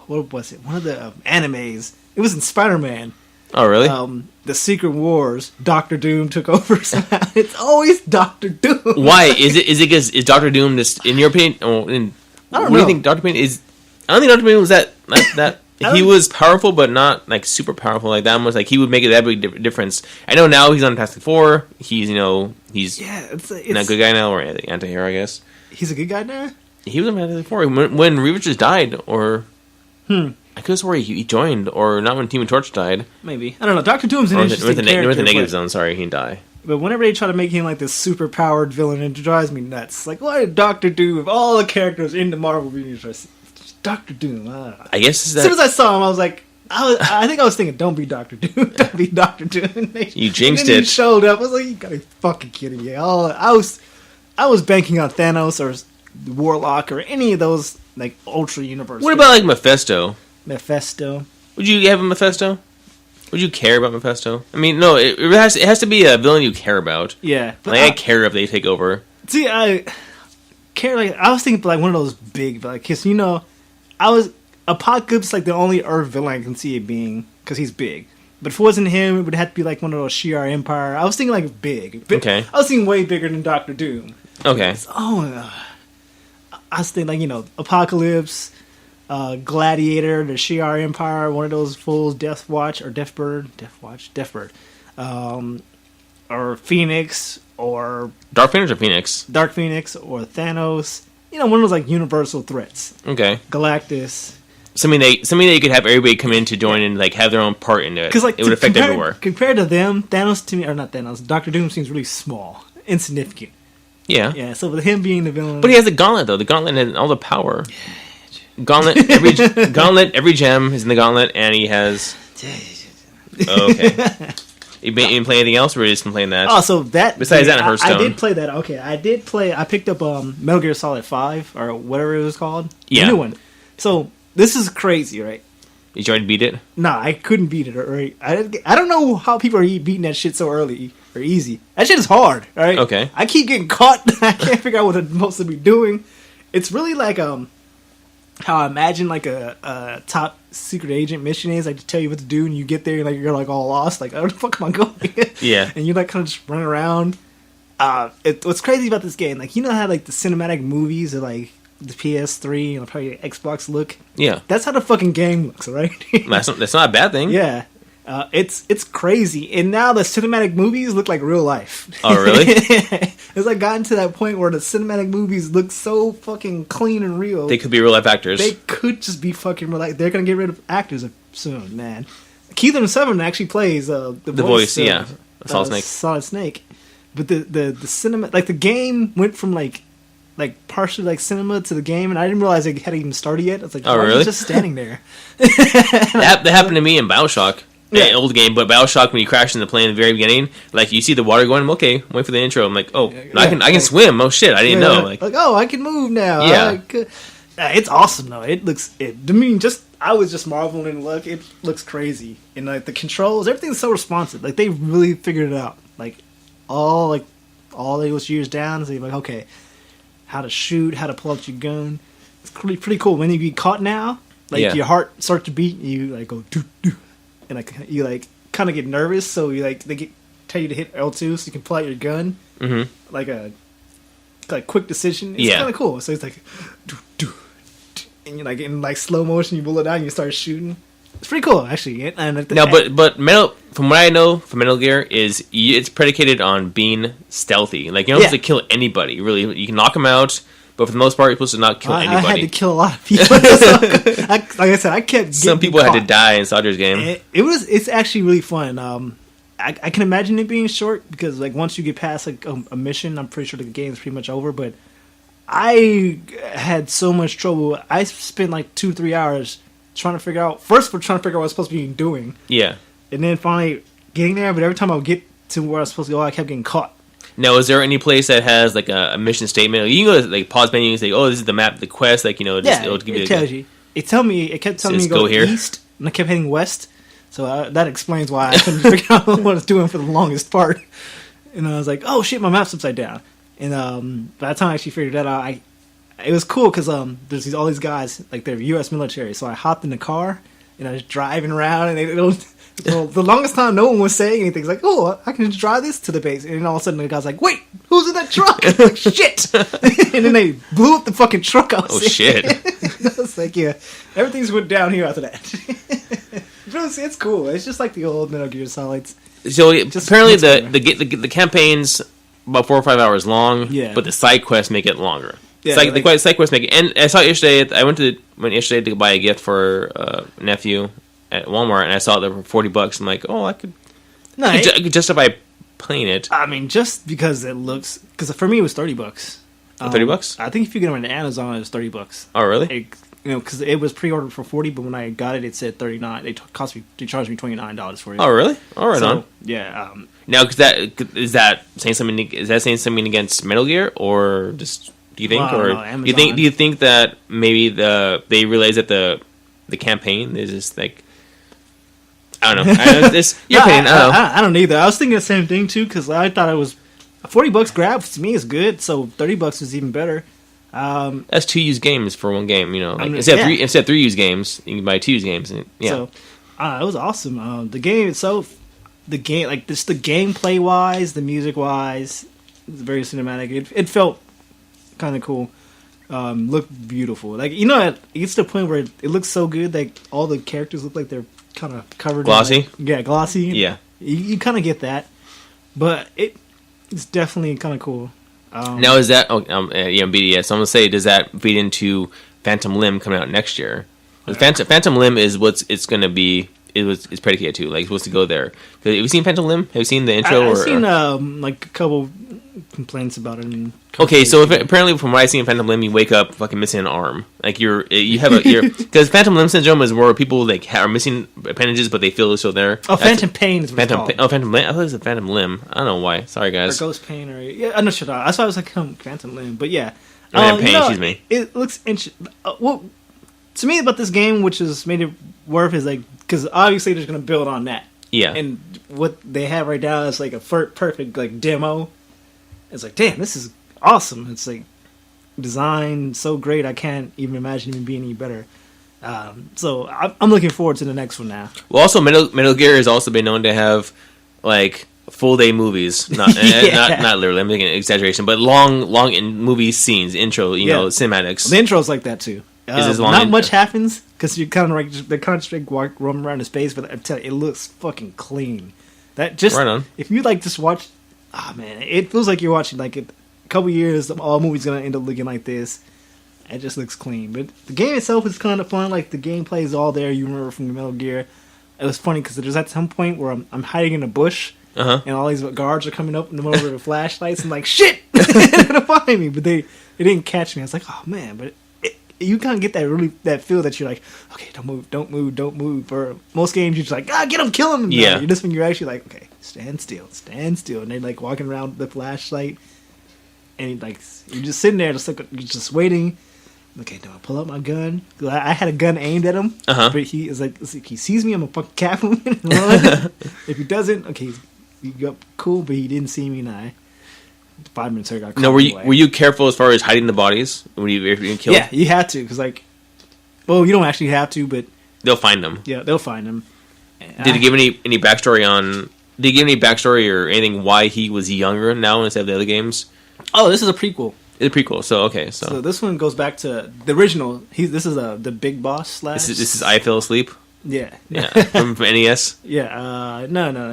what was it? One of the animes. It was in Spider-Man. Oh, really? The Secret Wars. Doctor Doom took over somehow. It's always Doctor Doom. Why? Is it is Doctor Doom just, in your opinion? I don't know. What do you think Doctor Doom is? I don't think Doctor Doom was that. He was powerful, but not like super powerful like that. Almost like he would make it that big difference. I know now he's on Fantastic Four. He's it's not a good guy now, or anti-hero, I guess. He's a good guy now. He was on Fantastic Four when Reed Richards died, or I could have swore he joined, or not when Team Torch died. Maybe I don't know. Doctor Doom's an interesting character. With the negative zone, sorry, he didn't die. But whenever they try to make him like this super powered villain, it drives me nuts. Like, why did Doctor Doom, of all the characters in the Marvel universe, Doctor Doom? I guess as soon as I saw him, I was like, I think I was thinking, don't be Doctor Doom, don't be Doctor Doom. You jinxed it. He showed up. I was like, you gotta be fucking kidding me. I was banking on Thanos or Warlock or any of those like Ultra Universe. What about like Mephisto? Mephisto. Would you have a Mephisto? Would you care about Mephisto? I mean, no. It has to be a villain you care about. Yeah, but I care if they take over. See, I care. Like I was thinking, like one of those big, like, cause Apocalypse like the only Earth villain I can see it being because he's big. But if it wasn't him, it would have to be like one of those Shi'ar Empire. I was thinking like big. Okay. I was thinking way bigger than Doctor Doom. Okay. I was thinking like Apocalypse, Gladiator, the Shi'ar Empire, one of those fools, Deathwatch or Deathbird, or Phoenix or Dark Phoenix or Phoenix? Dark Phoenix or Thanos. One of those like universal threats. Okay. Galactus. Something that you could have everybody come in to join and like have their own part in it. Because like it would affect everywhere. Compared to them, Thanos to me, or not Thanos, Doctor Doom seems really small, insignificant. Yeah. Yeah. So with him being the villain, but he has the gauntlet though. The gauntlet had all the power. Gauntlet. Every gem is in the gauntlet, and he has. Okay. You been playing anything else, or you just been playing that? Oh, so that besides that, and Hearthstone, I did play that. Okay, I did play. I picked up Metal Gear Solid 5 or whatever it was called. Yeah, the new one. So this is crazy, right? You tried to beat it? Nah, I couldn't beat it. Right? I don't know how people are beating that shit so early or easy. That shit is hard, right? Okay. I keep getting caught. I can't figure out what I'm supposed to be doing. It's really like how I imagine like a top secret agent mission is. Like to tell you what to do, and you get there and like you're like all lost. Like, where the fuck am I going? Yeah. And you like kind of just run around. What's crazy about this game? Like, you know how like the cinematic movies are like the PS3 and probably the Xbox look. Yeah, that's how the fucking game looks, right? that's not a bad thing. Yeah, it's crazy. And now the cinematic movies look like real life. Oh, really? It's like gotten to that point where the cinematic movies look so fucking clean and real. They could be real life actors. They could just be fucking real life. They're gonna get rid of actors soon, man. Keith Seven actually plays the voice. Yeah, Solid Snake. Solid Snake. But the cinema, like the game went from like partially like cinema to the game, and I didn't realize it hadn't even started yet. I was like, oh, really? Just standing there. That happened to me in BioShock. Yeah, old game, but BioShock, when you crash in the plane at the very beginning, like you see the water going. I'm okay, wait for the intro. I'm like, oh, I can swim. Oh shit, I didn't know. Like, oh, I can move now. Yeah, it's awesome though. I mean, I was just marveling. Look, it looks crazy, and like the controls, everything's so responsive. Like they really figured it out. Like all those years down, so you're like, okay, how to shoot, how to pull out your gun. It's pretty cool. When you get caught now, like your heart starts to beat, and you like go doo doo. And like you like kind of get nervous, so you like tell you to hit L2 so you can pull out your gun, like a quick decision. It's kind of cool. So it's like, doo, doo, doo, and you're like in like slow motion, you pull it out, and you start shooting. It's pretty cool, actually. And but from what I know from Metal Gear is it's predicated on being stealthy. Like you don't have to kill anybody. Really, you can knock them out. But for the most part, you're supposed to not kill anybody. I had to kill a lot of people. Like I said, I kept some people caught. had to die in Sadre's game. It's actually really fun. I can imagine it being short because like once you get past like a mission, I'm pretty sure the game's pretty much over. But I had so much trouble. I spent like 2-3 hours trying to figure out what I was supposed to be doing. Yeah, and then finally getting there. But every time I would get to where I was supposed to go, I kept getting caught. Now, is there any place that has like a mission statement? You can go to like pause menu and say, "Oh, this is the map, the quest." Like it'll give you. It tells you. It kept telling me to go here east, and I kept heading west. So that explains why I couldn't figure out what I was doing for the longest part. And I was like, "Oh shit, my map's upside down." And by the time I actually figured that out, it was cool because there's all these guys like they're U.S. military. So I hopped in the car and I was driving around, and well, the longest time, no one was saying anything. It's like, oh, I can just drive this to the base. And then all of a sudden, the guy's like, wait, who's in that truck? I'm like, shit. And then they blew up the fucking truck. Oh, shit. I was like, yeah, everything's went down here after that. But it's cool. It's just like the old Metal Gear Solids. So apparently the campaign's about 4 or 5 hours long, but the side quests make it longer. Yeah, the side quests make it. And I saw yesterday, I went yesterday to buy a gift for a nephew at Walmart, and I saw it there for $40. I'm like, oh, I could justify playing it. I mean, just because it looks, because for me it was $30. $30? I think if you get them on Amazon, it was $30. Oh, really? Because it was pre-ordered for $40, but when I got it, it said $39. They charged me $29 for it. Oh, really? All right, on. Yeah. Now, is that saying something against Metal Gear, or just do you think, do you think that maybe they realize that the campaign is just like. I don't know. Your opinion. I don't either. I was thinking the same thing too because I thought it was $40 grab to me is good. So $30 is even better. That's 2 used games for one game. You know, like, instead of 3 used games, you can buy 2 used games. And, So it was awesome. The game itself, the gameplay wise, the music wise, it's very cinematic. It felt kind of cool. Looked beautiful. Like it gets to the point where it looks so good that all the characters look like they're kind of covered glossy. Glossy. Yeah, you kind of get that, but it's definitely kind of cool. Now is that BDS? So I'm gonna say, does that feed into Phantom Limb coming out next year? Phantom Limb is it's gonna be it's predicated to. Like, you're supposed to go there. Have you seen Phantom Limb? Have you seen the intro? I've seen like a couple complaints about it. Okay, so apparently from what I see in Phantom Limb, you wake up fucking missing an arm. Like you have because Phantom Limb syndrome is where people like are missing appendages, but they feel it's still there. Oh, Phantom Pain is what it's called. Phantom Limb. I thought it was a Phantom Limb. I don't know why. Sorry, guys. Or Ghost Pain, or I'm not sure. That's why I was like Phantom Limb, but yeah. Pain, excuse me. It looks interesting. Well, to me about this game, which has made it worth, is like because obviously they're going to build on that. Yeah. And what they have right now is like a perfect like demo. It's like, damn, this is awesome. It's like design so great. I can't even imagine it being any better. So I'm looking forward to the next one now. Well, also Metal Gear has also been known to have like full day movies. Not not literally. I'm making an exaggeration, but long in movie scenes, intro, cinematics. The intro's like that too. Not much happens because you kind of like they're kind of just roaming around in space, but I tell you, it looks fucking clean. That just right on. If you like just watch, man, it feels like you're watching like a couple years. All movies gonna end up looking like this. It just looks clean, but the game itself is kind of fun. Like the gameplay is all there. You remember from the Metal Gear. It was funny because there's at some point where I'm hiding in a bush. And all these guards are coming up and over the flashlights. And like, shit! They're gonna find me. But they didn't catch me. I was like, oh man. But you kind of get that feel that you're like, okay, don't move. Or most games you're just like, get him, kill him. Yeah. This one you're actually like, okay, stand still. And they're like walking around the flashlight. And like, you're just sitting there, you're just waiting. Okay, do I pull out my gun? I had a gun aimed at him. But he is like, he sees me, I'm gonna fucking cap him and run. If he doesn't, okay, he got cool, but he didn't see me, and 5 minutes later got caught. No, were you careful as far as hiding the bodies when you killed? Yeah, you had to, because like, well, you don't actually have to, but they'll find them. Yeah, they'll find them. Did he give any backstory on? Did he give any backstory or anything why he was younger now instead of the other games? Oh, this is a prequel. It's a prequel, so okay. So this one goes back to the original. This is the big boss slash. This is I Fell Asleep. Yeah, from NES. Yeah, no.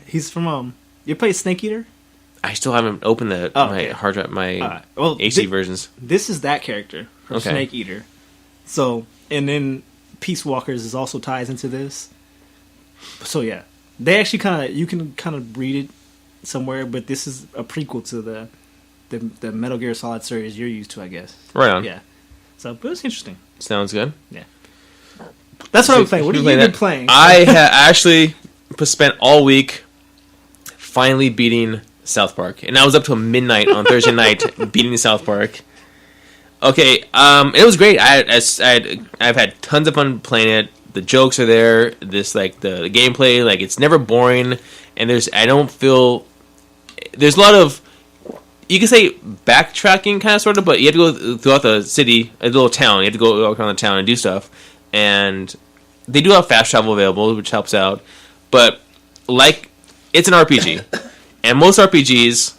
He's from You play Snake Eater? I still haven't opened my hard drive, my AC versions. This is that character from Snake Eater. So, and then Peace Walkers is also ties into this. So yeah, they actually you can kind of read it somewhere, but this is a prequel to the Metal Gear Solid series you're used to, I guess. Right on. Yeah. So, but it's interesting. Sounds good. Yeah. That's what I'm playing. What have you been playing? I actually spent all week finally beating South Park, and I was up till midnight on Thursday night beating South Park. Okay, it was great. I've had tons of fun playing it. The jokes are there. This like the gameplay, like it's never boring, and there's a lot of, you can say backtracking kind of sort of, but you have to go throughout the city, a little town. You have to go around the town and do stuff. And they do have fast travel available, which helps out. But like, it's an RPG, and most RPGs,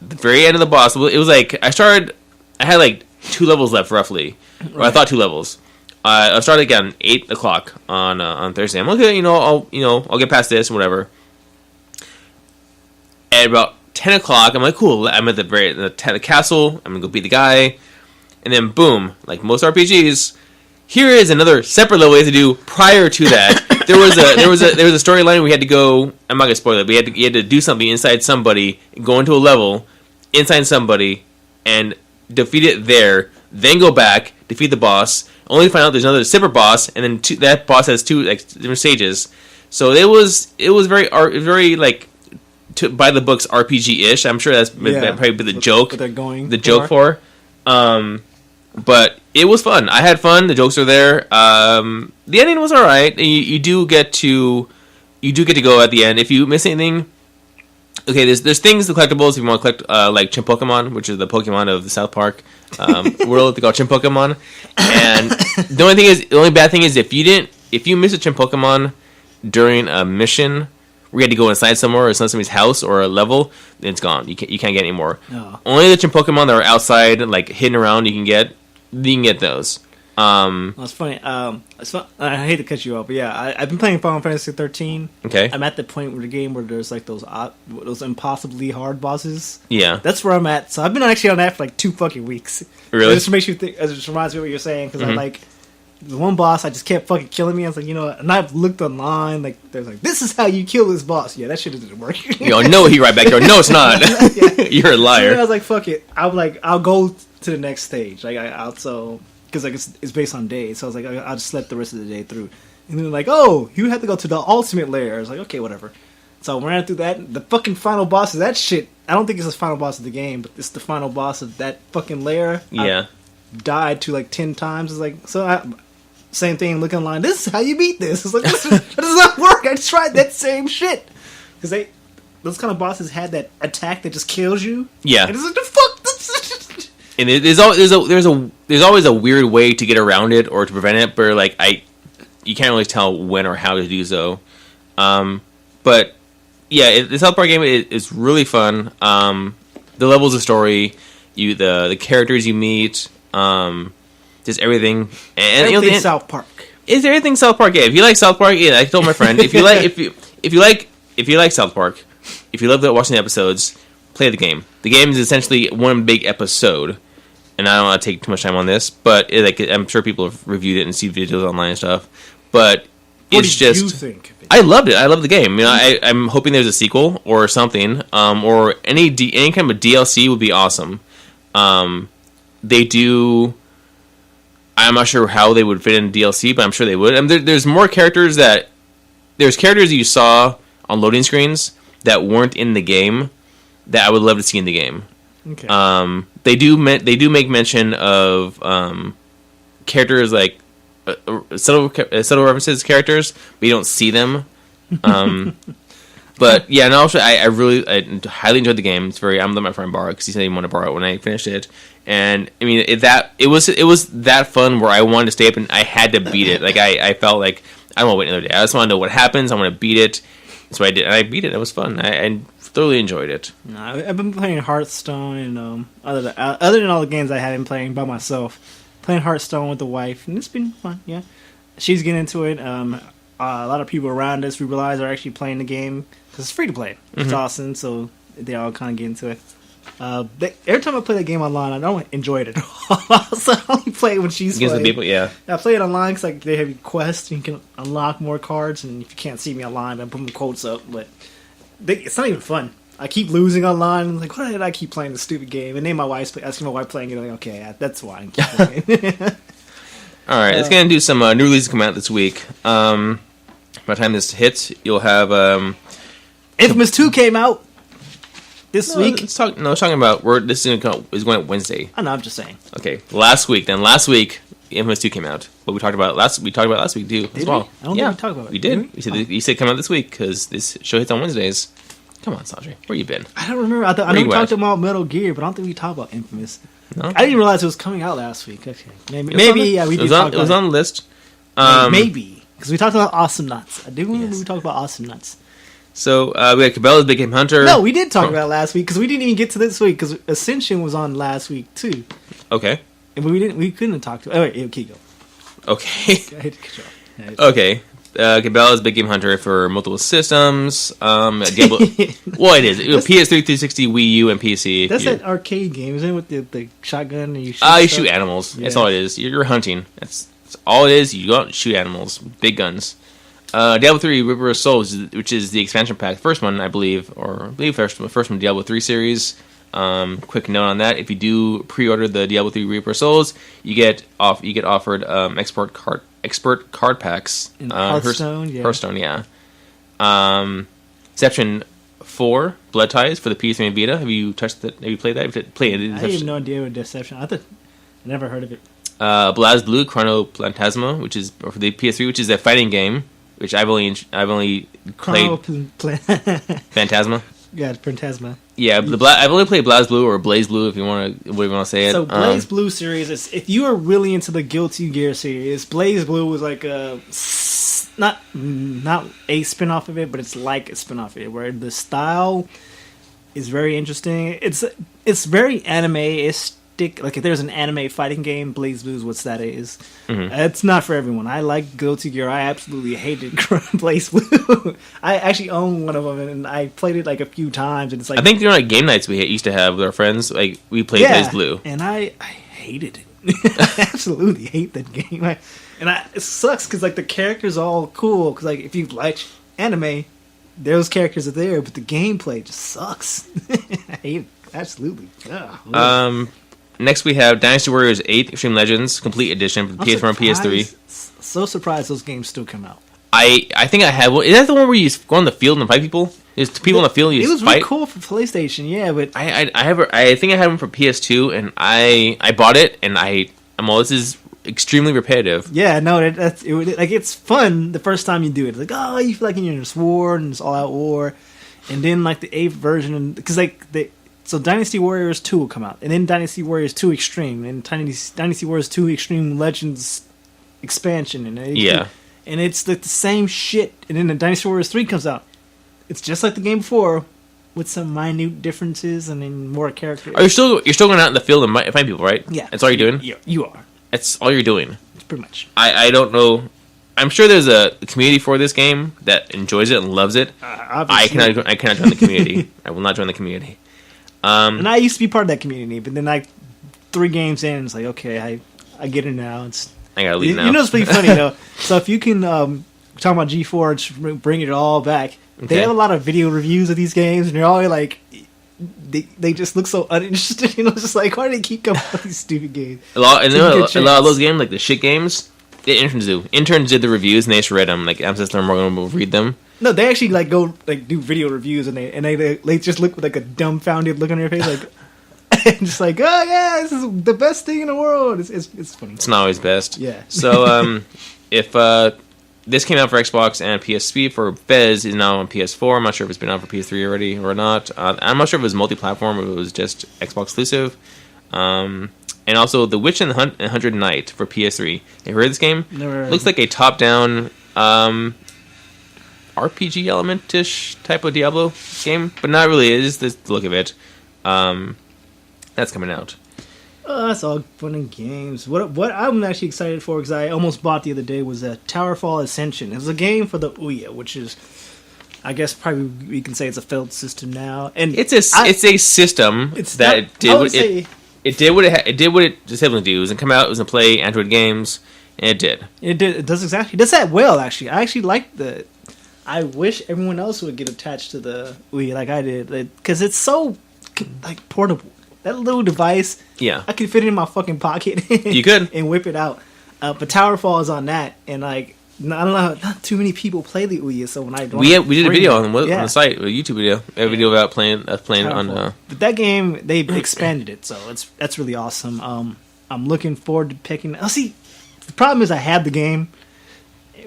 the very end of the boss, it was like I had like 2 levels left roughly, or I thought 2 levels. I started again 8 o'clock on Thursday. I'm okay, I'll get past this and whatever. At about 10 o'clock, I'm like, cool. I'm at the castle. I'm gonna go beat the guy, and then boom, like most RPGs. Here is another separate level we had to do prior to that. There was a storyline we had to go. I'm not gonna spoil it, but you had to do something inside somebody, go into a level inside somebody, and defeat it there. Then go back, defeat the boss. Only to find out there's another separate boss, and then that boss has 2 like different stages. So it was very like by the books RPG-ish. I'm sure that's probably the joke. What they're going the joke for. But it was fun. I had fun. The jokes are there. The ending was all right. You do get to go at the end. If you miss anything, okay. There's things, the collectibles. If you want to collect like Chimp Pokemon, which is the Pokemon of the South Park world, they call Chimp Pokemon. And the only bad thing is if you miss a Chimp Pokemon during a mission, we had to go inside somewhere or inside somebody's house or a level, then it's gone. You can't get any more. No. Only the Chimp Pokemon that are outside, like hidden around, you can get those. That's funny. I hate to cut you off, but yeah, I've been playing Final Fantasy 13. Okay. I'm at the point where the game where there's like those impossibly hard bosses. Yeah. That's where I'm at. So I've been actually on that for like 2 fucking weeks. Really? It just makes you think. It just reminds me of what you're saying because the one boss, I just kept fucking killing me. I was like, you know what? And I've looked online, like, there's like, this is how you kill this boss. Yeah, that shit didn't work. No, he right back there. No, it's not. You're a liar. So I was like, fuck it. I'll go to the next stage. Like, because like it's based on days. So I was like, I'll just let the rest of the day through. And then like, oh, you have to go to the ultimate layer. I was like, okay, whatever. So I ran through that. The fucking final boss of that shit. I don't think it's the final boss of the game, but it's the final boss of that fucking layer. Yeah. I died to like 10 times. It's like, same thing. Looking online. This is how you beat this. It's like, that does not work. I tried that same shit. Because those kind of bosses had that attack that just kills you. Yeah. And it's like, the fuck. And there's always a weird way to get around it or to prevent it, but like you can't really tell when or how to do so. But yeah, the South Park game is really fun. The levels of story, the characters you meet, just everything. And everything South Park. It's everything South Park. Yeah, if you like South Park, yeah, I told my friend if you like South Park, if you love watching the episodes, play the game. The game is essentially one big episode. And I don't want to take too much time on this, but I'm sure people have reviewed it and seen videos online and stuff. But what did you think? I loved it. I love the game. You know, I'm hoping there's a sequel or something, or any kind of a DLC would be awesome. They do. I'm not sure how they would fit in DLC, but I'm sure they would. And there's more characters there's characters that you saw on loading screens that weren't in the game that I would love to see in the game. Okay. They do make mention of characters like subtle references to characters, but you don't see them. But yeah, no, I highly enjoyed the game. It's I'm letting my friend borrow it because he said he wanted to borrow it when I finished it. And I mean, it was that fun where I wanted to stay up and I had to beat it. Like I felt like I don't want to wait another day. I just want to know what happens. I want to beat it. So I did, and I beat it. It was fun. I thoroughly enjoyed it. No, I've been playing Hearthstone, and other than all the games I have been playing by myself, playing Hearthstone with the wife, and it's been fun. Yeah, she's getting into it. A lot of people around us we realize are actually playing the game because it's free to play. It's awesome, so they all kind of get into it. Every time I play that game online, I don't enjoy it at all. So I only play it when she's playing. The people, yeah. I play it online because like, they have quests, and you can unlock more cards, and if you can't see me online, I put my quotes up, but it's not even fun. I keep losing online. I'm like, why did I keep playing this stupid game? And then my wife's asking my wife playing it. I'm like, okay, that's why I keep playing. All right, let's get into some new releases come out this week. By the time this hits, you'll have Infamous 2 came out this week. Let's talking about this is going out Wednesday. I know, I'm just saying. Okay, last week, Infamous 2 came out. But we talked about last week too as well. I don't think we talked about it. We did. You said come out this week because this show hits on Wednesdays. Come on, Sadre, where you been? I don't remember. I know we talked about Metal Gear, but I don't think we talked about Infamous. No? I didn't realize it was coming out last week. Okay, maybe yeah, we did. It was on the list. Maybe because we talked about Awesome Nuts. I do remember we talked about Awesome Nuts. So we had Cabela's Big Game Hunter. No, we did talk about it last week because we didn't even get to this week because Ascension was on last week too. Okay. And we couldn't talk to. Oh wait, okay, go. Okay. Okay. Cabela's Big Game Hunter for multiple systems. Diablo. Well, it is. PS3, 360, Wii U, and PC. That's that arcade game, isn't it? With the shotgun and you shoot. You shoot animals. Yeah. That's all it is. You're hunting. That's all it is. You go out and shoot animals, big guns. Diablo 3 Reaper of Souls, which is the expansion pack, first one, I believe, first one Diablo 3 series. Quick note on that: if you do pre-order the Diablo 3 Reaper of Souls, you get offered expert card packs. In Hearthstone, Hearthstone, yeah. Section 4 Blood Ties for the PS3 and Vita. Have you touched that? Have you played that? I have no idea what Deception. I never heard of it. BlazBlue Chrono Plantasma, which is for the PS3, which is a fighting game, which I've only played. Phantasma. Yeah, Phantasma. Yeah, I've only played BlazBlue or BlazeBlue, if you want to say it. So BlazeBlue series is, if you are really into the Guilty Gear series, BlazeBlue was like a not a spin-off of it, but it's like a spin-off of it, where the style is very interesting. It's very anime-istic. Like if there's an anime fighting game, BlazeBlue is what that is. Mm-hmm. It's not for everyone. I like Guilty Gear. I absolutely hated BlazeBlue. I actually own one of them, and I played it like a few times. And it's like, I think like game nights we used to have with our friends. Like we played BlazeBlue, and I hated it. I absolutely hate that game. It sucks because like the characters are all cool. Because like if you like anime, those characters are there, but the gameplay just sucks. I hate it. Absolutely. Ugh. Next we have Dynasty Warriors 8 Extreme Legends Complete Edition for the PS4 and PS3. So surprised those games still come out. I think I have one. Is that the one where you go on the field and fight people? There's people on the field and you fight? It was fight? really cool for PlayStation, yeah, but I think I had one for PS2 and I bought it and this is extremely repetitive. Yeah, no, it's fun the first time you do it. It's like, oh, you feel like you're in this war and it's all out war, and then like the 8th version, because so Dynasty Warriors 2 will come out, and then Dynasty Warriors 2 Extreme, and Dynasty Warriors 2 Extreme Legends expansion, and it's like the same shit. And then the Dynasty Warriors 3 comes out. It's just like the game before, with some minute differences and then more characters. You're still going out in the field and find people, right? Yeah, that's all you're doing. Yeah, you are. That's all you're doing. Pretty much. I don't know. I'm sure there's a community for this game that enjoys it and loves it. I cannot join the community. I will not join the community. And I used to be part of that community, but then 3 games in, it's like, okay, I get it now. I gotta leave now. You know, it's pretty funny though. So if you can talk about G4, bring it all back. Okay. They have a lot of video reviews of these games, and they're all like, they just look so uninterested. You know, it's just like, why do they keep coming up with these stupid games? A lot of those games, like the shit games, the interns do. Interns did the reviews and they just read them. Like Ancestor and Morgan will read them. No, they actually go do video reviews and they just look with like a dumbfounded look on their face, like and just like, oh yeah, this is the best thing in the world. It's funny. It's not always best. Yeah. So if this came out for Xbox and PSP, for Fez is now on PS4. I'm not sure if it's been out for PS3 already or not. I'm not sure if it was multi-platform or if it was just Xbox exclusive. And also The Witch and the 100 Knight for PS3. Have you heard of this game? Never. Looks like a top-down RPG element-ish type of Diablo game, but not really. It is the look of it. That's coming out. Oh, that's all fun and games. What I'm actually excited for, because I almost bought the other day, was Towerfall Ascension. It was a game for the Ouya, which is, I guess probably we can say it's a failed system now. And it's a system that it did what it was able to do. It was going to come out, it was going to play Android games, and it did. It does exactly. It does that well, actually. I actually like the. I wish everyone else would get attached to the Ouya like I did, because it's so portable. That little device, yeah, I could fit it in my fucking pocket. You could and whip it out. But Towerfall is on that, and I don't know, not too many people play the Ouya. So when we did a video on the site, a YouTube video, a video about playing Towerfall. But that game, they expanded it, so that's really awesome. I'm looking forward to picking. See, the problem is I had the game.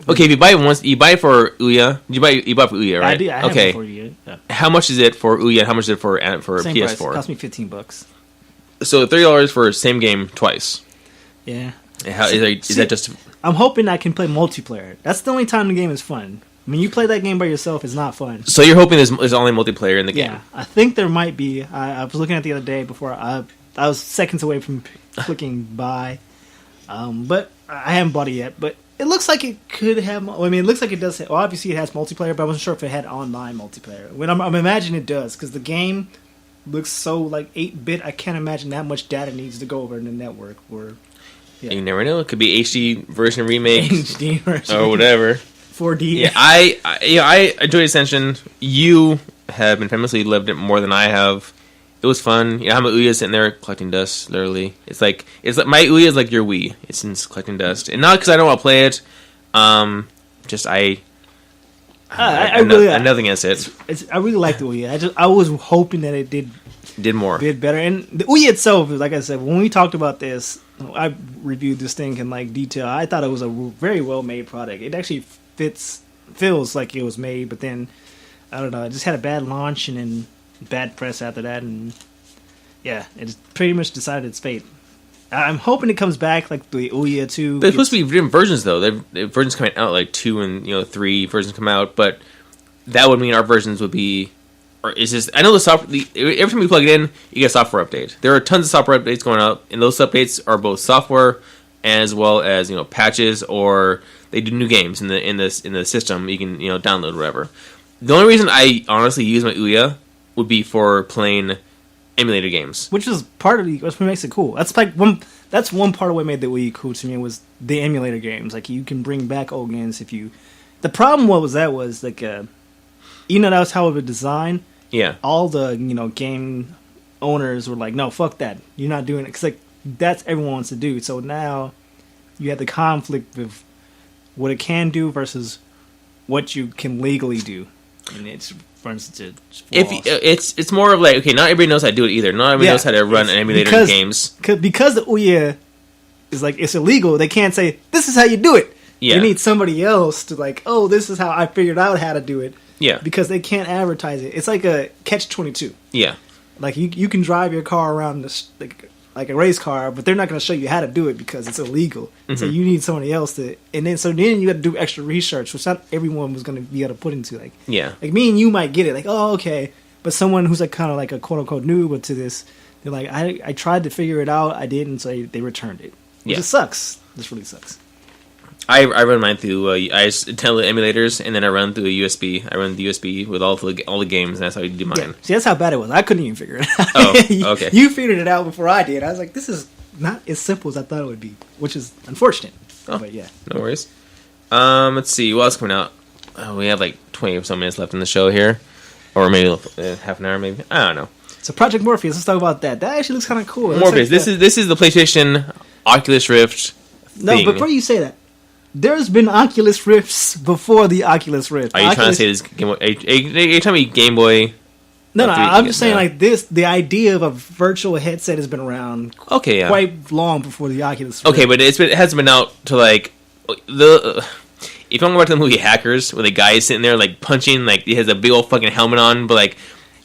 Okay, if you buy it once, you buy it for Ouya. You buy it for Ouya, right? I have it for Ouya. Yeah. How much is it for Ouya? How much is it for Same PS4? Price. It cost me $15. So $30 for same game twice. Yeah. Is that just? I'm hoping I can play multiplayer. That's the only time the game is fun. When you play that game by yourself, it's not fun. So you're hoping there's only multiplayer in the game? Yeah, I think there might be. I was looking at the other day before. I was seconds away from clicking buy, but I haven't bought it yet. But it looks like it could have. I mean, it looks like it does. Well, obviously it has multiplayer, but I wasn't sure if it had online multiplayer. When I'm imagining it does, because the game looks so 8-bit. I can't imagine that much data needs to go over in the network. Yeah. You never know. It could be HD version remake, HD version or whatever. 4D. Yeah, I enjoyed Ascension. You have been famously loved it more than I have. It was fun. I'm a Ouya sitting there collecting dust. Literally, it's like my Ouya is like your Wii. It's just collecting dust, and not because I don't want to play it. Just I have nothing against it. I really like the Ouya. I was hoping that it did better. And the Ouya itself, like I said, when we talked about this, I reviewed this thing in detail. I thought it was a very well made product. It actually feels like it was made, but then I don't know. It just had a bad launch and then bad press after that, and yeah, it pretty much decided its fate. I'm hoping it comes back like the Ouya 2. There's supposed to be different versions though. The versions coming out 2 and 3 versions come out, but that would mean our versions would be. Or is this? I know the software. Every time you plug it in, you get a software update. There are tons of software updates going out, and those updates are both software as well as patches, or they do new games in the system. You can download whatever. The only reason I honestly use my Ouya would be for playing emulator games, which is part of what makes it cool. That's like one. That's one part of what made the Wii cool to me was the emulator games. Like you can bring back old games if you. The problem was like that was how it was designed. Yeah. All the game owners were like, no, fuck that. You're not doing it because like that's everyone wants to do. So now you have the conflict of what it can do versus what you can legally do, and it's runs into it's more of like, okay, not everybody knows how to do it either. Not everybody knows how to run an emulator games because the Ouya is like it's illegal. They can't say this is how you do it. Yeah. You need somebody else to like, oh, this is how I figured out how to do it. Yeah, because they can't advertise it. It's like a catch-22. Yeah, like you can drive your car around this like a race car, but they're not going to show you how to do it because it's illegal. Mm-hmm. So you need somebody else to, and then you got to do extra research, which not everyone was going to be able to put into. Like me and you might get it, like, oh, okay, but someone who's like kind of like a quote unquote noob to this, they're like, I tried to figure it out, I didn't, so they returned it. Which just sucks. This really sucks. I run mine through I tell the emulators, and then I run through a USB. I run the USB with all the games, and that's how you do mine. Yeah. See, that's how bad it was. I couldn't even figure it out. Oh, okay. You figured it out before I did. I was like, this is not as simple as I thought it would be, which is unfortunate. Oh, but yeah. No worries. Let's see. What else coming out? We have like 20 or so minutes left in the show here. Or maybe half an hour, maybe. I don't know. So Project Morpheus, let's talk about that. That actually looks kind of cool. Morpheus. Like this is the PlayStation Oculus Rift thing. No, before you say that, there's been Oculus Rifts before the Oculus Rift. Are you trying to say this Game Boy? Are you telling me Game Boy? No, I'm just saying like this. The idea of a virtual headset has been around quite long before the Oculus Rift. Okay, but it hasn't been out to like the. If you want to watch the movie Hackers, where the guy is sitting there like punching, like he has a big old fucking helmet on, but like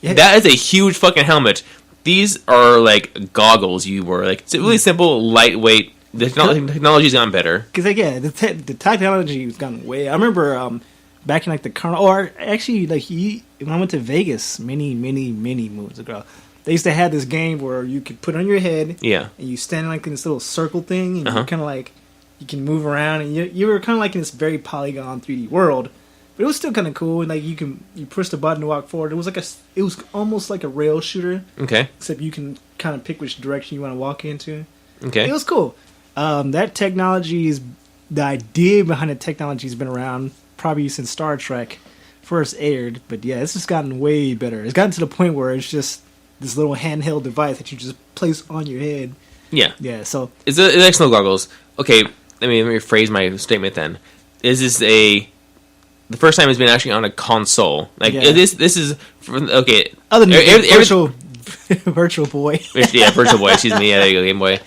that is a huge fucking helmet. These are like goggles you wear. Like it's really simple, lightweight. The technology's gotten better. Because again, the technology has gotten way. I remember back in like the current, or actually like when I went to Vegas many moons ago, they used to have this game where you could put it on your head, and you stand like in this little circle thing, and you kind of like you can move around, and you were kind of like in this very polygon 3D world, but it was still kind of cool. And like you push the button to walk forward. It was almost like a rail shooter. Okay, except you can kind of pick which direction you want to walk into. Okay, it was cool. That technology the idea behind the technology has been around probably since Star Trek first aired, but yeah, it's just gotten way better. It's gotten to the point where it's just this little handheld device that you just place on your head. Yeah. Yeah, so... It's excellent goggles. Okay, let me rephrase my statement then. Is this the first time it's been actually on a console? Like, this is... Okay. Other than Virtual Boy. Yeah, Virtual Boy, excuse me. Yeah, there you go, Game Boy.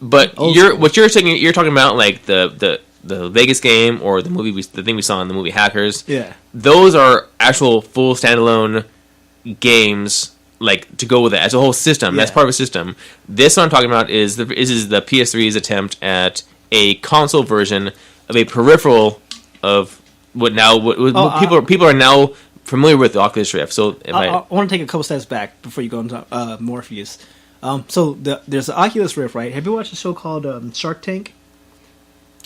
But you're talking about like the Vegas game or the thing we saw in the movie Hackers. Yeah, those are actual full standalone games, like to go with it as a whole system. Yeah. That's part of a system. This one I'm talking about is the PS3's attempt at a console version of a peripheral of people are now familiar with the Oculus Rift. So I want to take a couple steps back before you go into Morpheus. So there's the Oculus Rift, right? Have you watched a show called Shark Tank?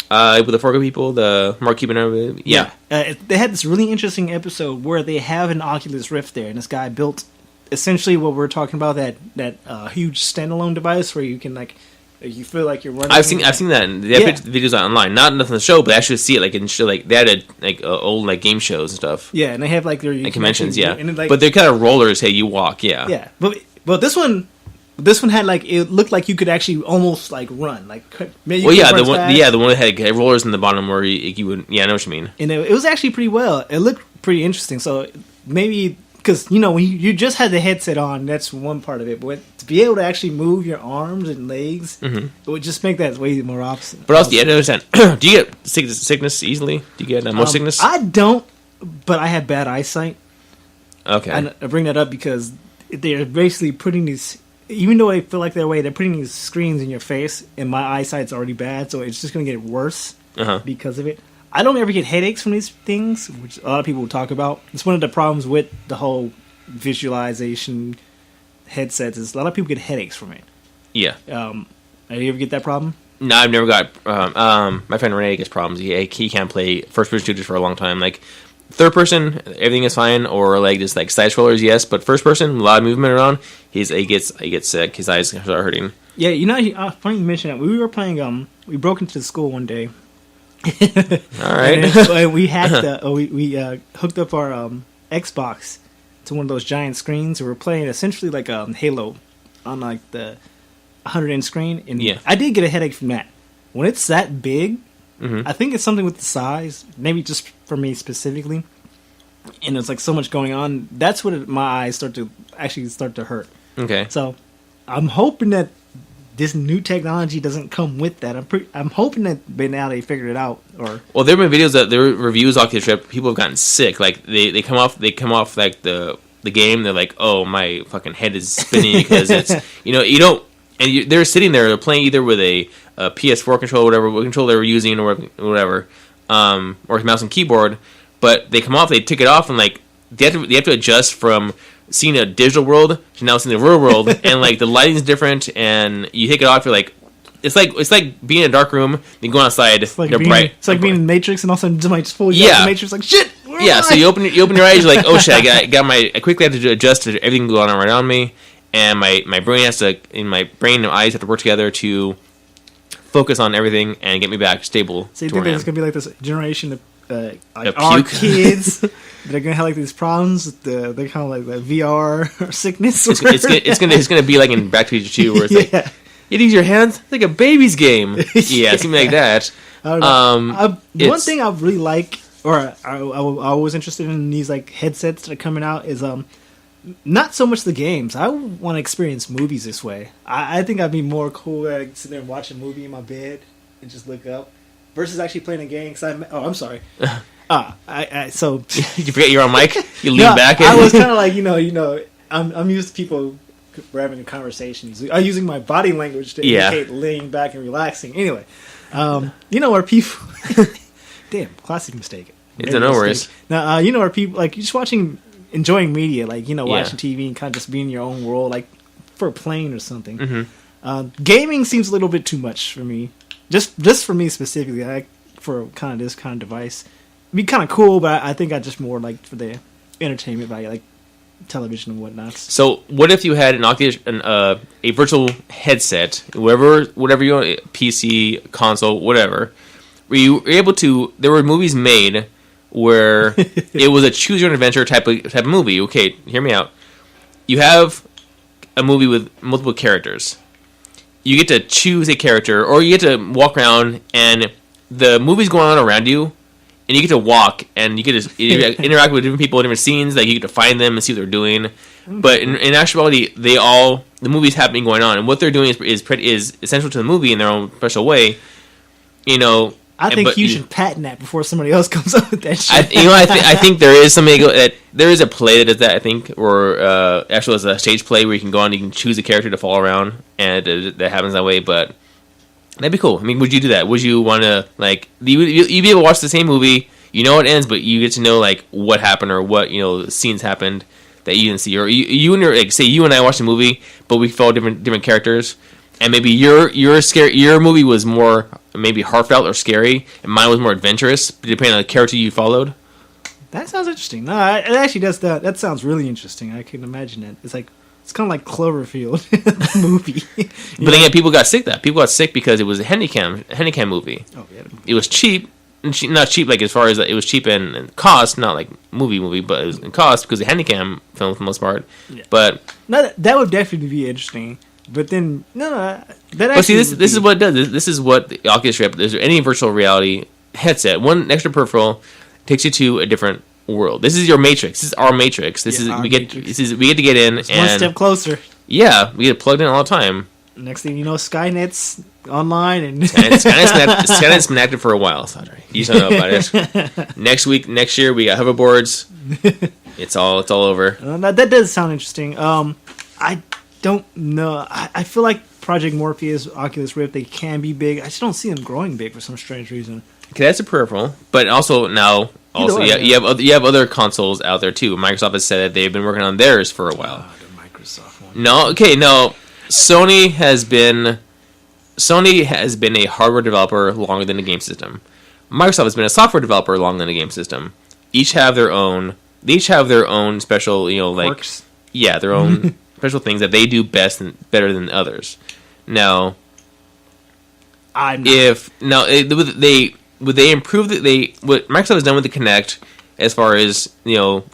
With the Forgo people, the Mark Cuban. Yeah. They had this really interesting episode where they have an Oculus Rift there, and this guy built essentially what we're talking about, that huge standalone device where you can like you feel like you're running. I've seen that. They have videos online, not nothing on the show, but I actually see it like in show, like they had old like game shows and stuff. Yeah, and they have like their conventions. Yeah, and but they're kind of rollers. Hey, you walk. Yeah. Yeah, but this one. This one had like it looked like you could actually almost like run, like maybe. Well, yeah, the one that had rollers in the bottom where you would. Yeah, I know what you mean. And it was actually pretty well. It looked pretty interesting. So maybe because when you just had the headset on, that's one part of it. But to be able to actually move your arms and legs, it would just make that way more opposite. But also, I understand. Do you get sickness easily? Do you get motion sickness? I don't, but I have bad eyesight. Okay, and I bring that up because they're basically putting these. Even though I feel like they're putting these screens in your face, and my eyesight's already bad, so it's just going to get worse because of it. I don't ever get headaches from these things, which a lot of people will talk about. It's one of the problems with the whole visualization headsets is a lot of people get headaches from it. Yeah. Do you ever get that problem? No, I've never got... my friend Renee gets problems. He can't play first-person shooters for a long time. Like, third person, everything is fine, or like just like side scrollers, yes. But first person, a lot of movement around. He gets sick. His eyes start hurting. Yeah, funny you mention that. We were playing. We broke into the school one day. All right. And we hacked. We hooked up our Xbox to one of those giant screens. We were playing essentially like Halo on like the 100-inch screen. And I did get a headache from that. When it's that big, I think it's something with the size. Maybe just for me specifically. And there's like so much going on. That's when my eyes start to hurt. Okay. So I'm hoping that this new technology doesn't come with that. I'm hoping that by now they figured it out. Or there have been videos that there were reviews off the trip. People have gotten sick. Like they come off like the game. They're like, oh, my fucking head is spinning because it's you don't. And they're sitting there. They're playing either with a PS4 controller, what controller they were using, or whatever, or mouse and keyboard. But they come off. They take it off, and like they have to adjust from seeing a digital world to now seeing the real world, and like the lighting's different, and you take it off, you're like, it's like being in a dark room, then going outside, it's like bright. It's like being in the Matrix, and all of a sudden somebody just pulls you out of the Matrix, like shit. So you open your eyes, you're like, oh shit, I quickly have to adjust to everything going on around me, and my brain and eyes have to work together to focause on everything and get me back stable. So you think there's gonna be like this generation of like our kids that are gonna have like these problems with they're kind of like the VR sickness. It's gonna be like in Back to the Future 2 where it's like you use your hands it's like a baby's game. Yeah, it's gonna be like that. I don't know. One thing I really like, or I was interested in these like headsets that are coming out is not so much the games. I want to experience movies this way. I think I'd be more cool at sitting there and watch a movie in my bed and just look up. Versus actually playing a game. I'm sorry. So you forget you're on mic. You lean back. I was kind of like I'm used to people having a conversation. I'm using my body language to indicate leaning back and relaxing. Anyway, where people. Damn, classic mistake. It's no worries. Now where people like just enjoying media, like watching TV and kind of just being in your own world, like for a plane or something. Mm-hmm. Gaming seems a little bit too much for me. Just for me specifically, for kind of this kind of device, it'd be kind of cool, but I think I just more like for the entertainment value, like television and whatnot. So, what if you had a virtual headset, whatever you want, PC, console, whatever, where you were able to? There were movies made where it was a choose your own adventure type of movie. Okay, hear me out. You have a movie with multiple characters. You get to choose a character, or you get to walk around, and the movie's going on around you, and you get to walk, and you get to interact with different people, different scenes. Like you get to find them and see what they're doing. But in actuality, the movie's happening going on, and what they're doing is essential to the movie in their own special way. I think you should patent that before somebody else comes up with that shit. I think there is something that there is a play that does that. I think, or actually, it's a stage play where you can go on, you can choose a character to follow around, and that happens that way. But that'd be cool. I mean, would you do that? Would you want to like you'd be able to watch the same movie? You know it ends, but you get to know like what happened or what scenes happened that you didn't see, or you and your say you and I watched a movie, but we follow different characters. And maybe your movie was more maybe heartfelt or scary, and mine was more adventurous, depending on the character you followed. That sounds interesting. No, it actually does that. That sounds really interesting. I can imagine it. It's kind of like Cloverfield, the movie. But then people got sick. People got sick because it was a Handycam movie. Oh yeah. It was cheap. Not cheap like as far as it was cheap in cost, not like movie, but it was in cost because the Handycam film for the most part. Yeah. But no, that would definitely be interesting. But then, that but see, this is what it does. This is what the Oculus Rift, there's any virtual reality headset, one extra peripheral takes you to a different world. This is your Matrix. This is our Matrix. We get to get in and one step closer. Yeah, we get plugged in all the time. Next thing you know, Skynet's online and Skynet's been active for a while. Sadre. You don't know about it. Next year, we got hoverboards. It's all over. That does sound interesting. I don't know. I feel like Project Morpheus, Oculus Rift, they can be big. I just don't see them growing big for some strange reason. Okay, that's a peripheral, but also now, you have other consoles out there too. Microsoft has said that they've been working on theirs for a while. The Microsoft one. No. Sony has been a hardware developer longer than the game system. Microsoft has been a software developer longer than the game system. each have their own. They each have their own special, like Works. Yeah, their own special things that they do best and better than others. Now, I'm not. would they improve what Microsoft has done with the Kinect as far as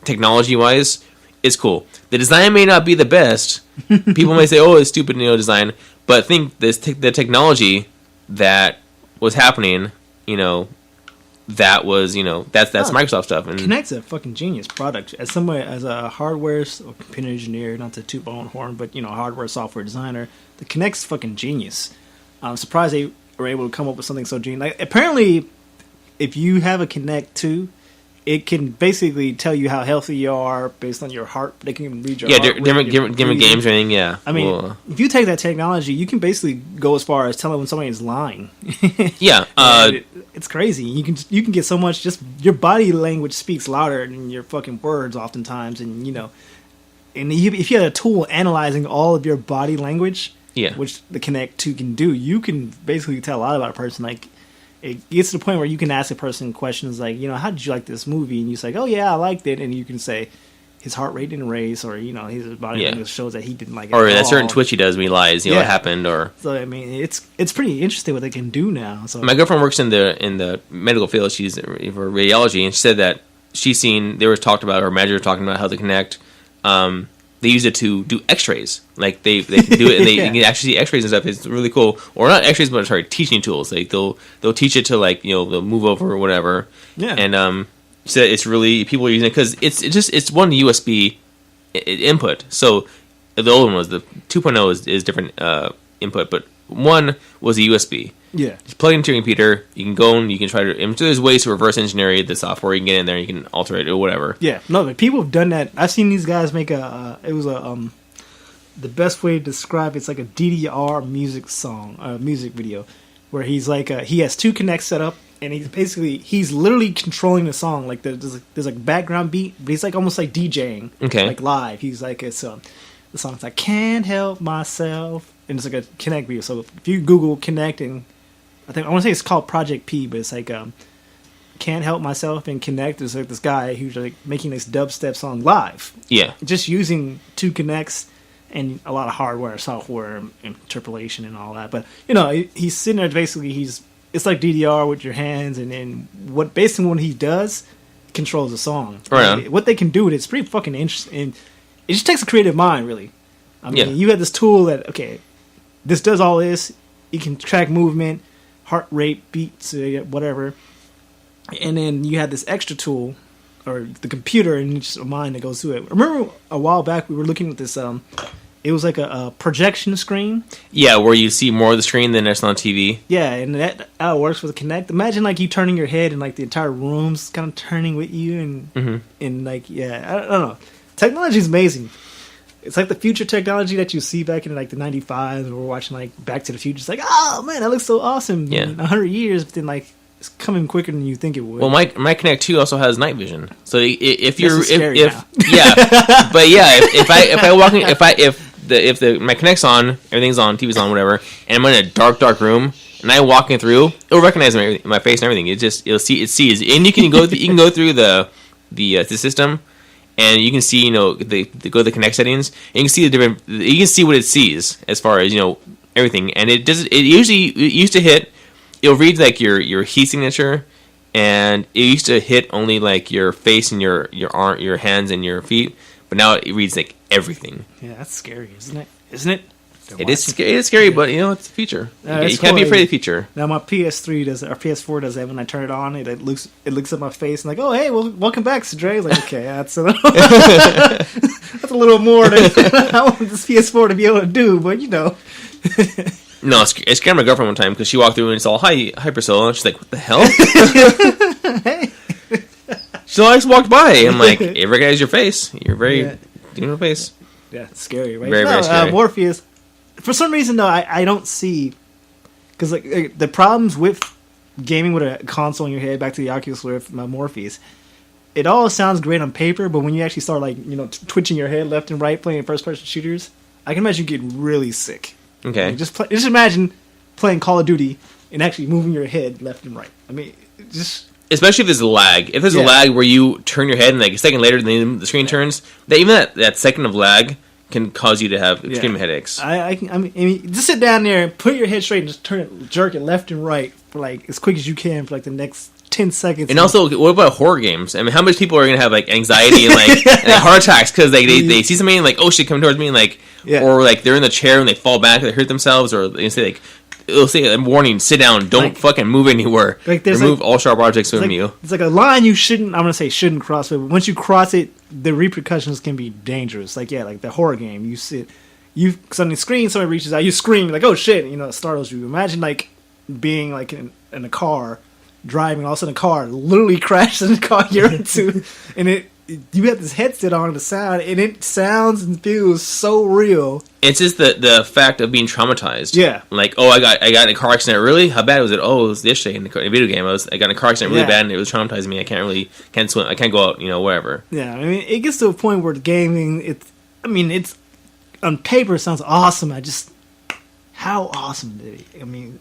technology wise is cool. The design may not be the best. People may say, "Oh, it's stupid," design. But I think the technology that was happening, that was that's Microsoft stuff. And Kinect's a fucking genius product. As a hardware or computer engineer, not to toot my own horn, but hardware software designer, the Kinect's fucking genius. I'm surprised they were able to come up with something so genius. Like, apparently, if you have a Kinect 2, it can basically tell you how healthy you are based on your heart. They can read your heart rate, different games or anything. Yeah, I mean, if you take that technology, you can basically go as far as telling when somebody is lying. Yeah, it's crazy. You can get so much. Just your body language speaks louder than your fucking words, oftentimes. And if you had a tool analyzing all of your body language, which the Kinect 2 can do, you can basically tell a lot about a person. Like, it gets to the point where you can ask a person questions like, how did you like this movie? And you say, oh yeah, I liked it. And you can say his heart rate didn't raise, or his body language shows that he didn't like it. Or that certain twitch he does when he lies, what happened, or so. I mean, it's pretty interesting what they can do now. So my girlfriend works in the medical field. She's for radiology, and she said that she's seen they were talked about, or manager talking about how the Kinect. They use it to do X-rays. Like they can do it, and you can actually see X-rays and stuff. It's really cool. Or not X-rays, but teaching tools. Like they'll teach it to they'll move over or whatever. Yeah. And so it's really people are using it because it's one USB input. So the old one was the 2.0 is different input, but one was a USB. Yeah. Just plug it into your computer. You can go and you can try to. And there's ways to reverse engineer the software. You can get in there. You can alter it or whatever. Yeah. No, but people have done that. I've seen these guys make the best way to describe it's like a DDR music video, where he's like he has two Kinects set up, and he's literally controlling the song. Like there's like background beat, but he's like almost like DJing. Okay. Like live. He's like the song's like "Can't Help Myself," and it's like a Kinect video. So if you Google Kinect and I want to say it's called Project P, but it's like Can't Help Myself and Kinect. There's like this guy who's like making this dubstep song live. Yeah. Just using two Kinects and a lot of hardware, software, interpolation and all that. But, he's sitting there basically, it's like DDR with your hands, and then based on what he does, controls the song. Right. What they can do with it's pretty fucking interesting. And it just takes a creative mind, really. I mean, you have this tool that, okay, this does all this. You can track movement, heart rate, beats, whatever, and then you had this extra tool, or the computer, and just a mind that goes through it. Remember a while back we were looking at this. It was like a projection screen. Yeah, where you see more of the screen than it's on TV. Yeah, and that how it works with the Kinect. Imagine like you turning your head and like the entire room's kind of turning with you, and like I don't know. Technology is amazing. It's like the future technology that you see back in like the 95s when we're watching like Back to the Future. It's like, oh man, that looks so awesome. Yeah. In 100 years, but then like it's coming quicker than you think it would. Well, my Kinect 2 also has night vision. So if you're scary if my Kinect's on, everything's on, TV's on, whatever, and I'm in a dark room and I walking through, it'll recognize my face and everything. It sees, and you can go through the system. And you can see, go to the Kinect settings, and you can see you can see what it sees as far as everything. And it used to hit. It'll read like your heat signature, and it used to hit only like your face and your arm, your hands and your feet. But now it reads like everything. Yeah, that's scary, isn't it? Isn't it? It is scary, but it's a feature. You can't be afraid of the future. Now my PS3 does, or PS4 does that. When I turn it on, it looks at my face and like, oh hey, well, welcome back, Sadre. Like, okay, that's a little more than I want this PS4 to be able to do, but No, it scared my girlfriend one time because she walked through and it's all hi Priscilla, and she's like, what the hell? Hey. She just walked by. I'm like, it recognizes your face. You're very your face. Yeah, it's scary, right? Very scary. Morpheus. For some reason, though, I don't see... Because like the problems with gaming with a console in your head, back to the Oculus Rift, Morpheus, it all sounds great on paper, but when you actually start twitching your head left and right playing first-person shooters, I can imagine you get really sick. Okay. Like, just imagine playing Call of Duty and actually moving your head left and right. I mean, just... especially if there's a lag. If there's a lag where you turn your head and like a second later the screen turns, that second of lag can cause you to have extreme headaches. I mean, just sit down there and put your head straight and just jerk it left and right for like as quick as you can for like the next 10 seconds. And also, what about horror games? I mean, how much people are going to have like anxiety and like and heart attacks because they see somebody and like, oh shit, coming towards me, and like, or like they're in the chair and they fall back, they hurt themselves, or they say like, it'll say warning, sit down, don't fucking move anywhere. Like remove all sharp objects from you. It's like a line you shouldn't cross, but once you cross it, the repercussions can be dangerous. Like the horror game, on the screen, somebody reaches out, you scream like, oh shit, it startles you. Imagine like being like in a car, driving, all of a sudden a car literally crashes in the car you're into, and you have this headset on the sound, and it sounds and feels so real. It's just the fact of being traumatized. Yeah. Like, oh, I got in a car accident. Really? How bad was it? Oh, it was yesterday in a video game. I got in a car accident really bad, and it was traumatizing me. I can't swim. I can't go out. Whatever. Yeah. I mean, it gets to a point where the gaming. It's on paper it sounds awesome. How awesome did it? I mean.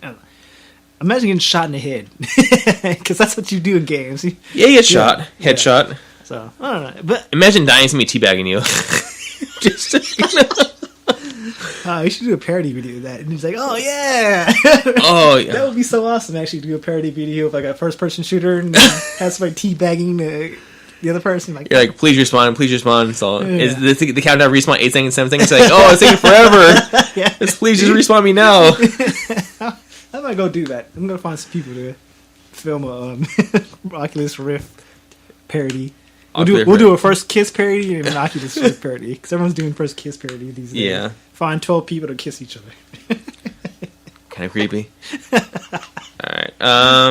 Imagine getting shot in the head, because that's what you do in games. You get shot, headshot. So I don't know, but imagine dying to me teabagging you. You should do a parody video of that, and he's like, "Oh yeah, that would be so awesome." Actually, do a parody video of like a first-person shooter and have somebody teabagging the other person. Like, you're like, please respond. So is the countdown respawn 8 seconds, 7 seconds? It's like, oh, it's taking forever. Please just respawn me now. I might go do that. I'm gonna find some people to film a Oculus Rift parody. We'll do a First Kiss parody and an Oculus Rift parody, because everyone's doing First Kiss parody these days. Yeah. Find 12 people to kiss each other. Kind of creepy. Alright,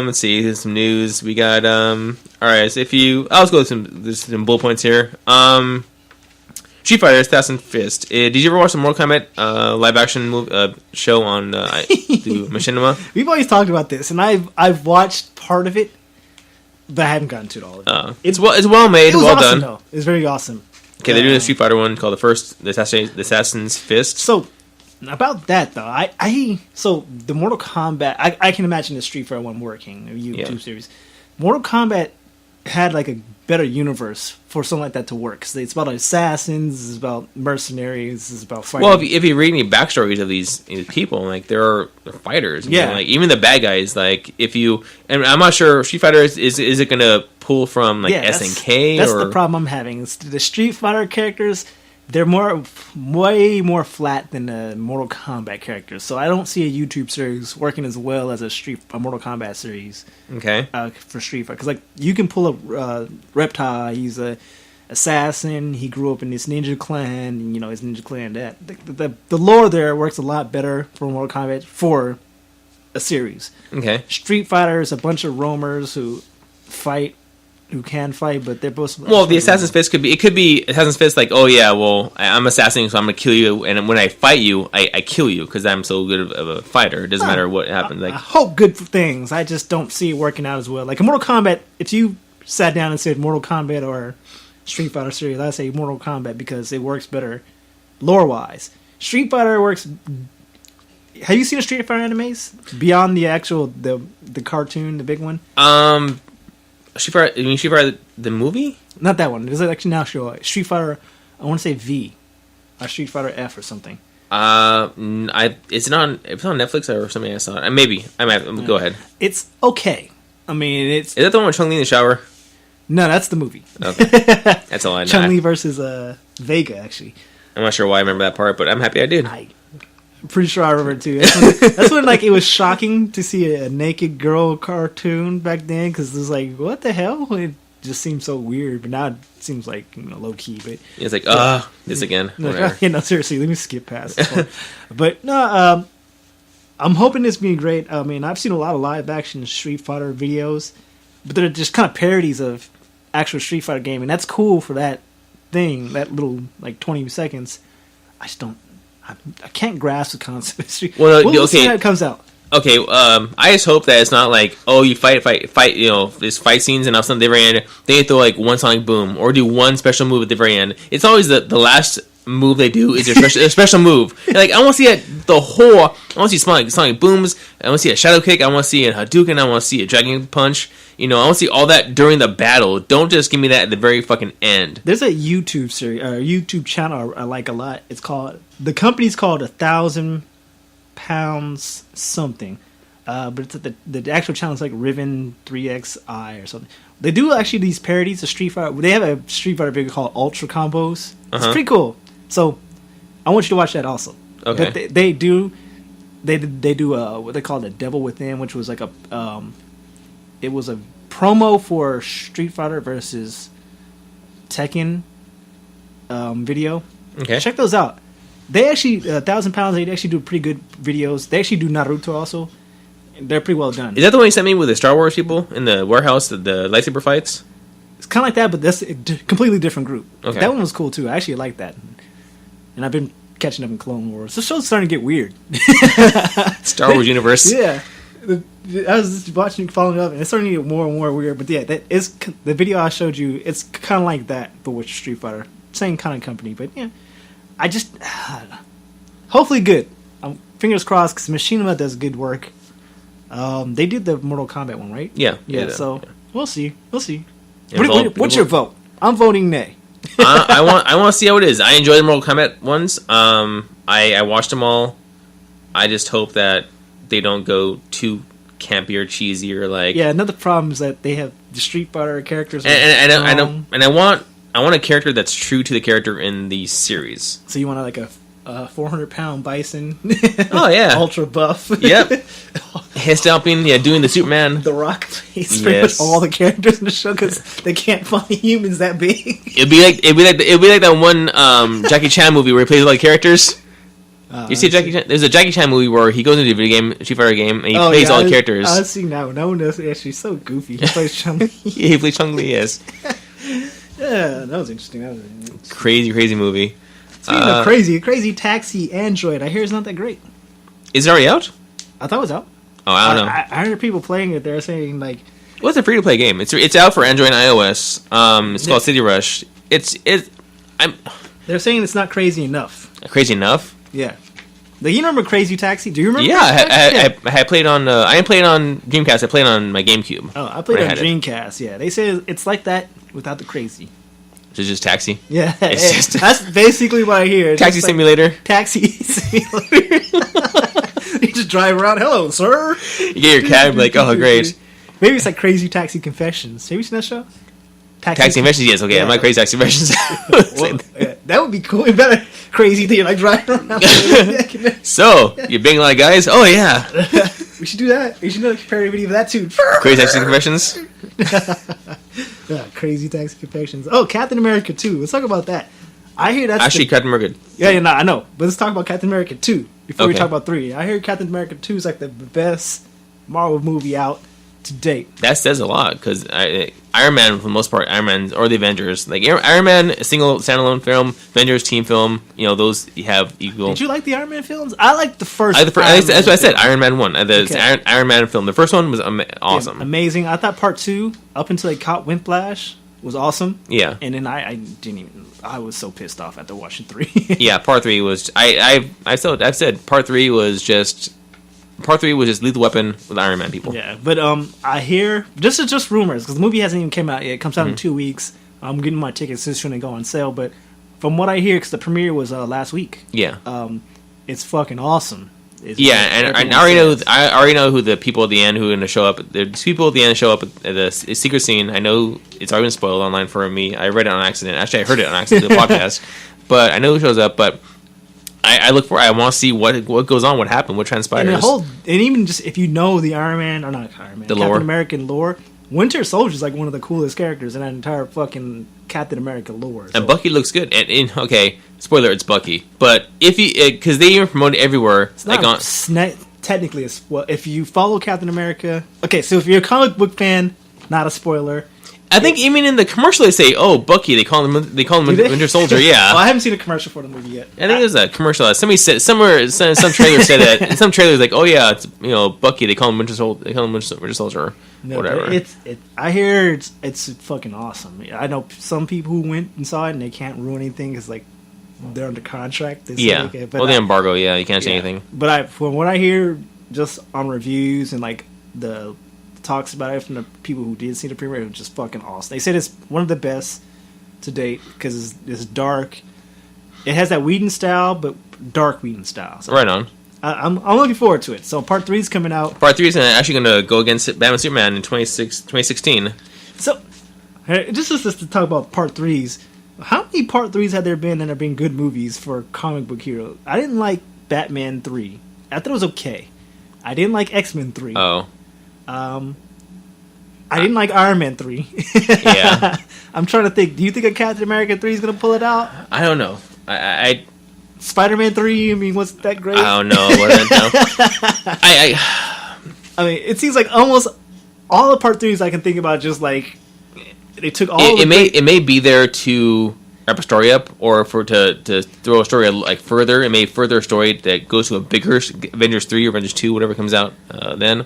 let's see, here's some news. We got, alright, so let's go with some bullet points here. Street Fighter, Assassin Fist. Did you ever watch the Mortal Kombat live action show on the Machinima? We've always talked about this, and I've watched part of it, but I haven't gotten to it all. It's well made, well awesome, done. Though. It's very awesome. Okay, they're doing a Street Fighter one called the Assassin's Fist. So about that though, so the Mortal Kombat, I can imagine the Street Fighter one working, a YouTube series. Mortal Kombat had like a better universe for something like that to work, because it's about assassins, it's about mercenaries, it's about fighting. Well, if you read any backstories of these people, like they're fighters. Like even the bad guys. Like and I'm not sure Street Fighter is it going to pull from like SNK? That's the problem I'm having. It's the Street Fighter characters. They're way more flat than the Mortal Kombat characters. So I don't see a YouTube series working as well as a Mortal Kombat series. Okay. For Street Fighter, because like you can pull up Reptile. He's a assassin. He grew up in this ninja clan. And, his ninja clan. That the lore there works a lot better for Mortal Kombat for a series. Okay. Street Fighter is a bunch of roamers who can fight, but they're both. Well, the Assassin's Fist could be Assassin's Fist. Like, oh yeah, well, I'm assassin, so I'm gonna kill you, and when I fight you, I kill you because I'm so good of a fighter. It doesn't matter what happens. Like, I hope good things. I just don't see it working out as well. Like in Mortal Kombat, if you sat down and said Mortal Kombat or Street Fighter series, I'd say Mortal Kombat because it works better lore wise. Street Fighter works. Have you seen the Street Fighter animes beyond the actual the cartoon, the big one? Street Fighter the movie? Not that one. There's actually now show Street Fighter. I want to say V, or Street Fighter F or something. It's on Netflix or something. I saw it. Maybe I might go ahead. It's okay. I mean, is that the one with Chun-Li in the shower? No, that's the movie. Okay, that's all I know. Chun-Li versus Vega. Actually, I'm not sure why I remember that part, but I'm happy I did. I'm pretty sure I remember it too. That's when like it was shocking to see a naked girl cartoon back then, because it was like, what the hell? It just seemed so weird, but now it seems like low key. But it's like, this again. No, seriously, let me skip past this one. But no, I'm hoping this being great. I mean, I've seen a lot of live action Street Fighter videos, but they're just kind of parodies of actual Street Fighter game, and that's cool for that thing, that little like 20 seconds. I can't grasp the concept. Well, we'll see how it comes out. Okay, I just hope that it's not like, oh, you fight, there's fight scenes and all of a sudden at the very end, they throw like one sonic boom or do one special move at the very end. It's always the last move they do is their special move. And like, I want to see I want to see sonic booms, I want to see a shadow kick, I want to see a Hadouken, I want to see a dragon punch. I want to see all that during the battle. Don't just give me that at the very fucking end. There's a YouTube series, or a YouTube channel I like a lot. It's called, the company's called 1,000 Pounds something. But it's the actual channel is like Riven 3XI or something. They do actually these parodies of Street Fighter. They have a Street Fighter video called Ultra Combos. It's pretty cool. So I want you to watch that also. Okay. But they do what they call the Devil Within, which was like it was a promo for Street Fighter versus Tekken video. Okay. Check those out. They actually 1,000 Pounds. They actually do pretty good videos. They actually do Naruto also. They're pretty well done. Is that the one you sent me with the Star Wars people in the warehouse, the lightsaber fights? It's kind of like that, but that's a completely different group. Okay. That one was cool too. I actually like that. And I've been catching up in Clone Wars. The show's starting to get weird. Star Wars universe. Yeah. I was just watching, following up, and it's starting to get more and more weird. But yeah, that is the video I showed you. It's kind of like that, but with Street Fighter. Same kind of company, but yeah. I just hopefully good. Fingers crossed, because Machinima does good work. They did the Mortal Kombat one, right? Yeah. So we'll see. Yeah, What's your vote? I'm voting nay. I want to see how it is. I enjoy the Mortal Kombat ones. I watched them all. I just hope that they don't go too campy or cheesy or like. Yeah, another problem is that they have the Street Fighter characters. And I want a character that's true to the character in the series. So you want like a 400-pound bison? Oh yeah, ultra buff. Yep. Head stomping, doing the Superman, the Rock face. Yes. All the characters in the show because they can't find humans that big. It'd be like that one Jackie Chan movie where he plays all the characters. You see Jackie Chan? There's a Jackie Chan movie where he goes into a video game, Street Fighter game, and he plays all the characters. I've seen that one. That one is actually so goofy. He plays Chun-Li. He plays Chun-Li, yes. Yeah, that was interesting. Crazy movie. Speaking of crazy Taxi Android. I hear it's not that great. Is it already out? I thought it was out. Oh, I don't know. I heard people playing it. They're saying like, well, it's a free-to-play game. It's out for Android and iOS. It's called City Rush. They're saying it's not crazy enough. Crazy enough? Yeah. You remember Crazy Taxi? Do you remember? Yeah, I played on. I didn't play it on Dreamcast. I played on my GameCube. Oh, I played on Dreamcast. Yeah, they say it's like that without the crazy. It's just Taxi. Yeah, that's basically what I hear. It's Taxi Simulator. Taxi Simulator. You just drive around. Hello, sir. You get your cab, like, oh, great. Maybe it's like Crazy Taxi Confessions. Have you seen that show? Taxi Confessions, yes. Okay, yeah. I'm like Crazy Taxi Confessions. Well, yeah, that would be cool. You better crazy thing like driving around. So you're banging a lot of guys. Oh yeah. We should do that. We should do a parody video of that too. Crazy Taxi Confessions. Yeah, Crazy Taxi Confessions. Oh, Captain America 2. Let's talk about that. I hear that's actually Captain America. Yeah, I know. But let's talk about Captain America 2 before we talk about 3. I hear Captain America 2 is like the best Marvel movie out to date. That says a lot because Iron Man, for the most part, Iron Man or the Avengers, like Iron Man, a single standalone film, Avengers team film, those you have equal. Did you like the Iron Man films? I like the first. That's what I said. Iron Man 1, Iron Man film. The first one was awesome, yeah, amazing. I thought part 2, up until they caught Whiplash, was awesome. Yeah, and then I didn't even. I was so pissed off after watching 3. Yeah, part 3 was. I've said part 3 was just. Part 3 was just Lethal Weapon with Iron Man people. Yeah, but I hear this is just rumors because the movie hasn't even came out yet. It comes out in 2 weeks. I'm getting my tickets as soon as they go on sale. But from what I hear, because the premiere was last week. Yeah. It's fucking awesome. And I already know who the people at the end who are going to show up. There's people at the end show up at the secret scene. I know it's already been spoiled online for me. I read it on accident. Actually, I heard it on accident in the podcast. But I know who shows up. But I want to see what goes on, what happened, what transpires. And even just if you know the Captain American lore, Winter Soldier is like one of the coolest characters in that entire fucking Captain America lore. So. And Bucky looks good. And okay, spoiler, it's Bucky. But because they even promote it everywhere, it's not technically if you follow Captain America. Okay, so if you're a comic book fan, not a spoiler. I think even in the commercial they say, "Oh, Bucky." They call him Winter Soldier. Yeah. Well, I haven't seen a commercial for the movie yet. I think there's a commercial. Somebody said somewhere. Some trailer said that. In some trailers, like, "Oh yeah, it's Bucky." They call him Winter Soldier. They call him Winter Soldier. No, whatever. I hear it's fucking awesome. I know some people who went and saw it and they can't ruin anything because like they're under contract. Yeah. The embargo. Yeah, you can't say anything. But from what I hear, just on reviews and like the talks about it from the people who did see the premiere. It was just fucking awesome. They said it's one of the best to date because it's dark. It has that Whedon style, but dark Whedon style. So right on. I'm looking forward to it. So part 3 is coming out. Part 3 is actually going to go against Batman Superman in 2016. So just to talk about part 3s. How many part 3s have there been that have been good movies for comic book heroes? I didn't like Batman 3. I thought it was okay. I didn't like X-Men 3. Oh. I didn't like Iron Man 3. Yeah. I'm trying to think. Do you think a Captain America 3 is going to pull it out? I don't know. I Spider-Man 3, I mean, was that great? I don't know. I mean, it seems like almost all the part 3s I can think about just like they took all it may be there to wrap a story up, or to throw a story like further. It may further a story that goes to a bigger Avengers 3 or Avengers 2, whatever comes out then.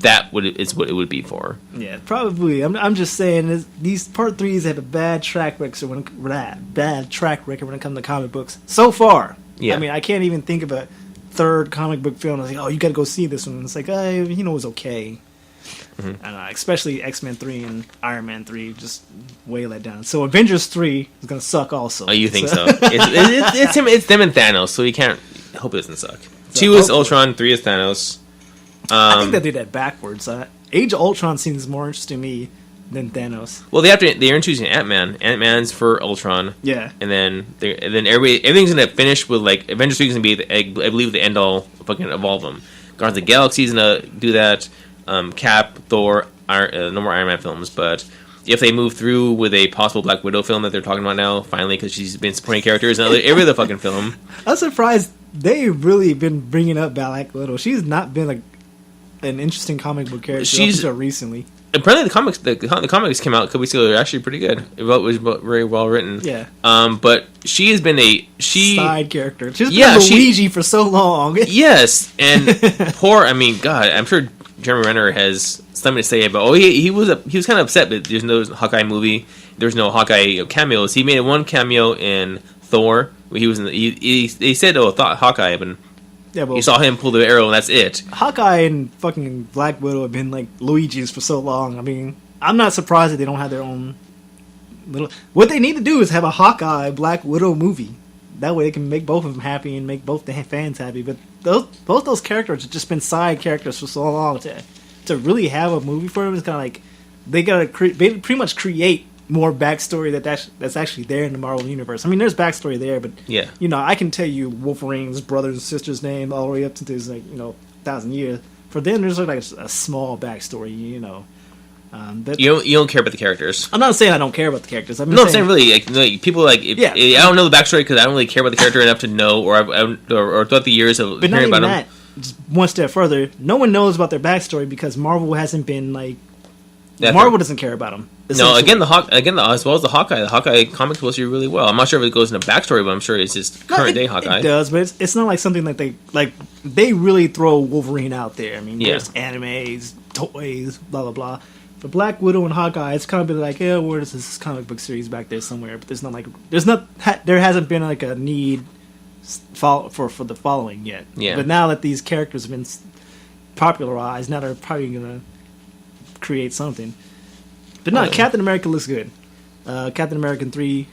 Is what it would be for. Yeah, probably. I'm just saying these part 3s have a bad track record when it comes to comic books so far. Yeah. I mean, I can't even think of a third comic book film. I was like, oh, you got to go see this one. It's like, it was okay. Mm-hmm. And especially X-Men 3 and Iron Man 3 just way let down. So Avengers 3 is gonna suck also. Oh, you think so? It's them and Thanos, so you can't hope it doesn't suck. So 2 is Ultron, 3 is Thanos. I think they did that backwards. Age of Ultron seems more interesting to me than Thanos. Well, they're introducing Ant-Man. Ant-Man's for Ultron. Yeah. And then everything's gonna finish with like Avengers 3 is gonna be I believe the end all fucking of all of them. Guardians of the Galaxy is gonna do that. Cap, Thor, no more Iron Man films, but if they move through with a possible Black Widow film that they're talking about now, finally, because she's been supporting characters in every other fucking film. I'm surprised they've really been bringing up Black Widow. She's not been like an interesting comic book character until recently. Apparently, the comics came out a couple weeks ago. They're actually pretty good. It was very well written. Yeah. But she has been side character. She's been Luigi for so long. Yes, and God, I'm sure Jeremy Renner has something to say about. He was kind of upset that there's no Hawkeye movie. There's no Hawkeye cameos. He made one cameo in Thor. Where he was in. They said, Hawkeye, but you saw him pull the arrow, and that's it. Hawkeye and fucking Black Widow have been like Luigi's for so long. I mean, I'm not surprised that they don't have their own little. What they need to do is have a Hawkeye Black Widow movie. That way, they can make both of them happy and make both the fans happy. But both those characters have just been side characters for so long. To really have a movie for them is kind of like they gotta pretty much create more backstory that's actually there in the Marvel universe. I mean, there's backstory there, but yeah, I can tell you Wolverine's brothers and sisters' name all the way up to this 1,000 years. For them, there's like a small backstory. You don't care about the characters. I'm not saying I don't care about the characters. I'm saying really like people I don't know the backstory because I don't really care about the character enough to know, or throughout the years of hearing about them. Just one step further, no one knows about their backstory because Marvel hasn't been like. Marvel doesn't care about them. No, as well as the Hawkeye comic supposed to do really well. I'm not sure if it goes into backstory, but I'm sure it's just current day Hawkeye. It does, but it's not like something like they really throw Wolverine out there. I mean, there's animes, toys, blah blah blah. For Black Widow and Hawkeye, it's kind of been like, where is this comic book series back there somewhere? But there hasn't been like a need for the following yet. Yeah. But now that these characters have been popularized, now they're probably gonna create something. But no, Captain America looks good. Captain America 3,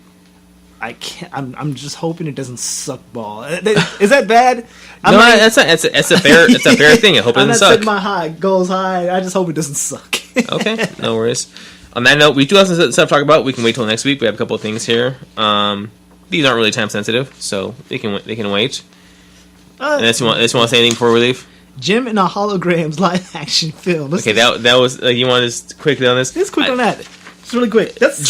I'm just hoping it doesn't suck ball. Is that bad? It's a fair thing. I hope it doesn't suck. I'm not setting my goals high. I just hope it doesn't suck. Okay, no worries. On that note, we do have some stuff to talk about. We can wait till next week. We have a couple of things here. These aren't really time sensitive, so they can wait. Unless you want to say anything before we leave. Jim and a Holograms live action film. Okay, that was you want to quickly on this? It's quick on that. It's really quick. That's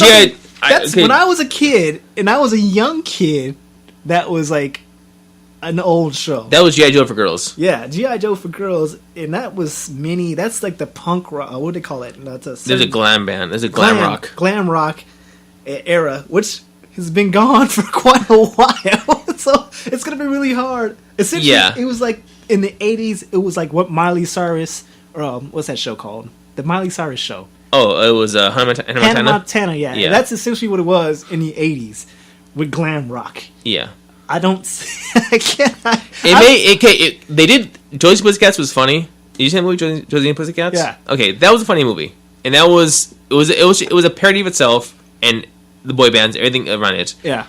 when I was a kid and I was a young kid. That was like an old show. That was G.I. Joe for girls. Yeah, G.I. Joe for girls, and that was mini. That's like the punk rock. What do they call it? There's a glam band. There's a glam rock era, which has been gone for quite a while. So it's gonna be really hard. Essentially, it was like in the 80s. It was like what Miley Cyrus, or what's that show called? The Miley Cyrus show. Oh, it was Hannah Montana. Yeah, that's essentially what it was in the 80s with glam rock. Yeah. I don't. I can't. They did. Joyce Pussycats was funny, Did you see that movie, Josie and Pussycats? Yeah. Okay, that was a funny movie, and that was it was a parody of itself and the boy bands, everything around it. Yeah.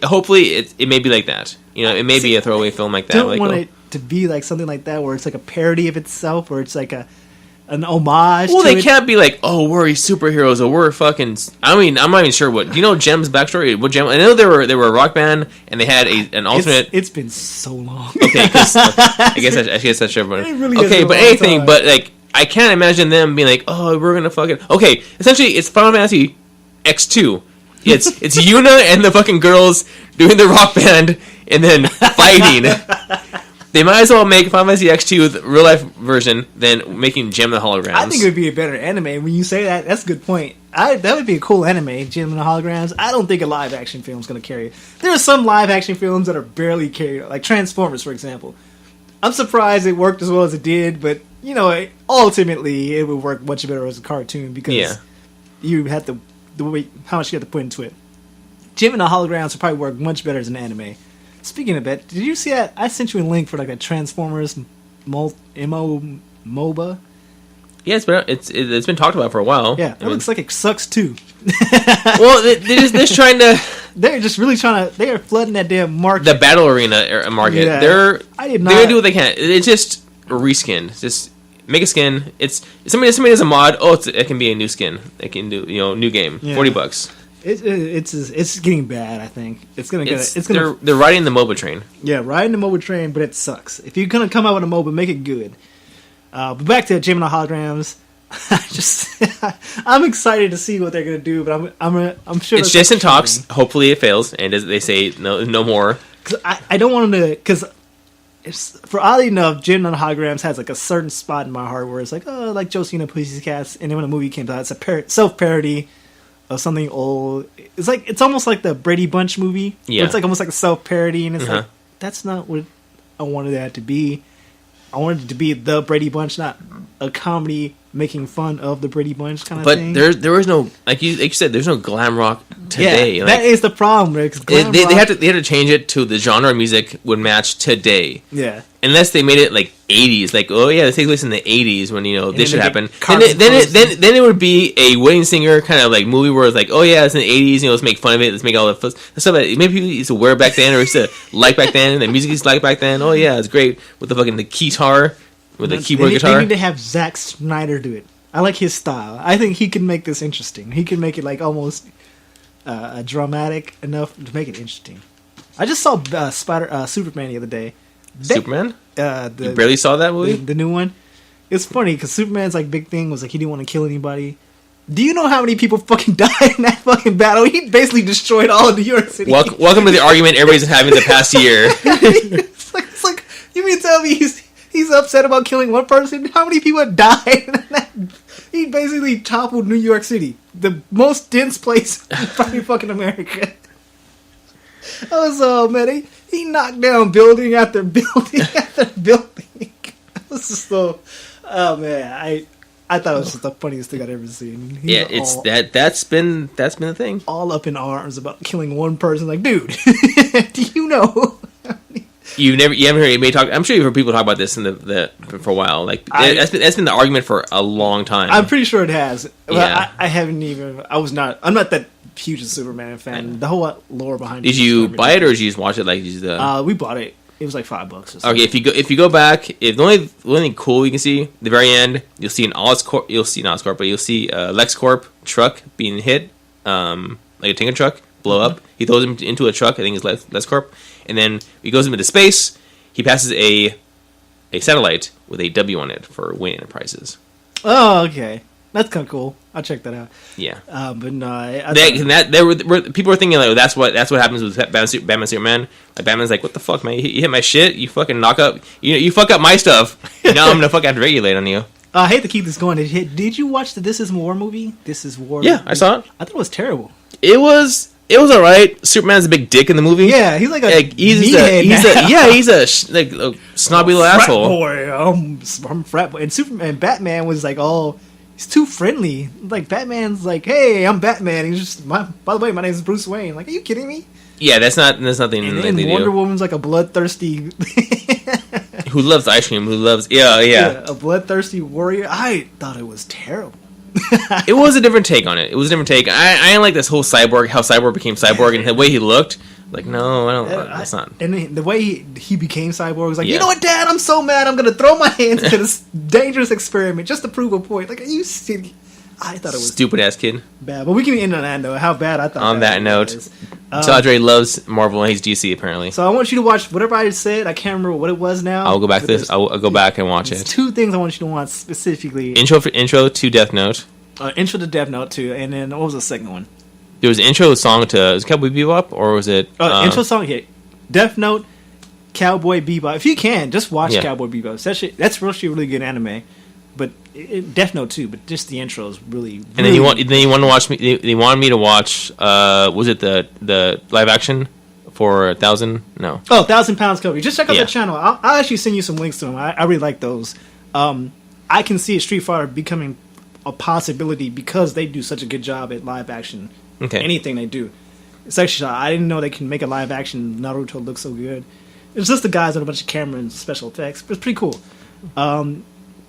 Hopefully it may be like that. It may be a throwaway film like that. Don't want it to be like something like that, where it's like a parody of itself, where it's like an homage. Well, to they can't be like, oh, we're superheroes, or we're fucking. I mean, I'm not even sure what. Do you know Jem's backstory? What Jem? I know they were a rock band, and they had an alternate. It's been so long. Okay, because I guess that's everybody. Really okay, but anything, but like, I can't imagine them being like, oh, we're gonna fucking. Okay, essentially, it's Final Fantasy X2. It's Yuna and the fucking girls doing the rock band and then fighting. They might as well make Final Fantasy X2 with real life version than making Gem and the Holograms. I think it would be a better anime. When you say that, that's a good point. That would be a cool anime, Gem and the Holograms. I don't think a live action film is going to carry it. There are some live action films that are barely carried, like Transformers, for example. I'm surprised it worked as well as it did, but ultimately it would work much better as a cartoon because you had the way how much you had to put into it. Gem and the Holograms would probably work much better as an anime. Speaking of that, did you see that? I sent you a link for like a Transformers MOBA. Yeah, it's been talked about for a while. Yeah, it looks like it sucks too. Well, they're just trying to. They're just really trying to. They are flooding that damn market. The battle arena market. Yeah, They're I did not. They're gonna do what they can. It's just a reskin. Just make a skin. It's somebody does a mod. Oh, it can be a new skin. It can do new game. Yeah. $40. It's getting bad. I think it's gonna. They're riding the MOBA train. Yeah, riding the MOBA train, but it sucks. If you're gonna come out with a MOBA, make it good. But back to Gem and the Holograms. I'm excited to see what they're gonna do, but I'm sure it's just in talks. Hopefully, it fails, and they say no more. Because I don't want them to. Because for oddly enough, Gem and the Holograms has like a certain spot in my heart where it's like, oh, like Josie and the Pussycats, and then when the movie came out, it's a self-parody of something old. It's almost like the Brady Bunch movie. Yeah, it's like almost like a self-parody, and it's like that's not what I wanted that to be. I wanted it to be the Brady Bunch, not a comedy making fun of the Brady Bunch kind of thing. But there was no like you said. There's no glam rock today. Yeah, that is the problem, Rick. They have to change it to the genre of music would match today. Yeah. Unless they made it like 80s, like it takes place in the 80s when this should happen. Then it would be a wedding singer kind of like movie where it's like, oh yeah, it's in the 80s. Let's make fun of it. Let's make all the stuff that maybe people used to wear back then or used to like back then. And the music used to like back then. Oh yeah, it's great with the guitar with the keyboard guitar. They need to have Zack Snyder do it. I like his style. I think he can make this interesting. He can make it like almost dramatic enough to make it interesting. I just saw Superman the other day. Superman? You barely saw that movie? The new one? It's funny because Superman's like big thing was like he didn't want to kill anybody. Do you know how many people fucking died in that fucking battle? He basically destroyed all of New York City. Welcome to the argument everybody's having the past year. it's like you mean to tell me he's upset about killing one person? How many people have died? He basically toppled New York City, the most dense place in fucking America. He knocked down building after building after building. It was just so, oh man, I thought it was just the funniest thing I'd ever seen. That's been the thing. All up in arms about killing one person. Like, dude, do you know? You haven't heard anybody talk. I'm sure you've heard people talk about this for a while. Like that's been the argument for a long time. I'm pretty sure it has. Yeah. I haven't even. I'm not that huge a Superman fan. The whole lore behind it. Did you buy it or did you just watch it? Like we bought it. It was like $5 or something. Okay, if you go back, if the only thing cool you can see at the very end, you'll see you'll see LexCorp truck being hit, like a tanker truck, blow up. He throws him into a truck. I think it's LexCorp, and then he goes into space. He passes a satellite with a W on it for Wayne Enterprises. Oh, okay. That's kind of cool. I'll check that out. Yeah, but no, people were thinking like that's what happens with Batman Superman. Like Batman's like, what the fuck, man? You hit my shit. You fucking knock up. You fuck up my stuff. Now I'm gonna fucking have to regulate on you. I hate to keep this going. Did you watch the This Is War movie? This Is War. Yeah, I saw it. I thought it was terrible. It was alright. Superman's a big dick in the movie. Yeah, he's like he's a snobby little asshole. Boy, I'm frat boy. And Batman was like he's too friendly. Like Batman's like, hey, I'm Batman. He's just by the way, my name is Bruce Wayne. Like, are you kidding me? Yeah, that's nothing. And then Wonder Woman's like a bloodthirsty. who loves ice cream, who loves yeah. A bloodthirsty warrior. I thought it was terrible. It was a different take on it. It was a different take. I didn't like this whole cyborg, how cyborg became cyborg, and the way he looked. Like, no, I don't. That's not. And the way he became cyborg was like, you know what, Dad? I'm so mad. I'm gonna throw my hands into this dangerous experiment just to prove a point. Like, are you silly? I thought it was stupid ass kid. Bad, but we can end on that note. How bad I thought. On that note, Sadre loves Marvel and he's DC apparently. So I want you to watch whatever I said. I can't remember what it was now. I'll go back to this. I'll go back and watch it. Two things I want you to watch specifically. Intro to Death Note. Intro to Death Note 2, and then what was the second one? There was an intro song to was it Cowboy Bebop or was it? Intro song. Yeah, Death Note, Cowboy Bebop. If you can, just watch Cowboy Bebop. That's actually a really good anime. But Death Note too. But just the intro is really. And then you want to watch me. They wanted me to watch. Was it the live action for 1,000? No. Oh, 1,000 Pounds Kobe. Just check out the channel. I'll actually send you some links to them. I really like those. I can see Street Fighter becoming a possibility because they do such a good job at live action. Okay. Anything they do. It's actually, I didn't know they can make a live action Naruto look so good. It's just the guys with a bunch of camera and special effects. But it's pretty cool. Other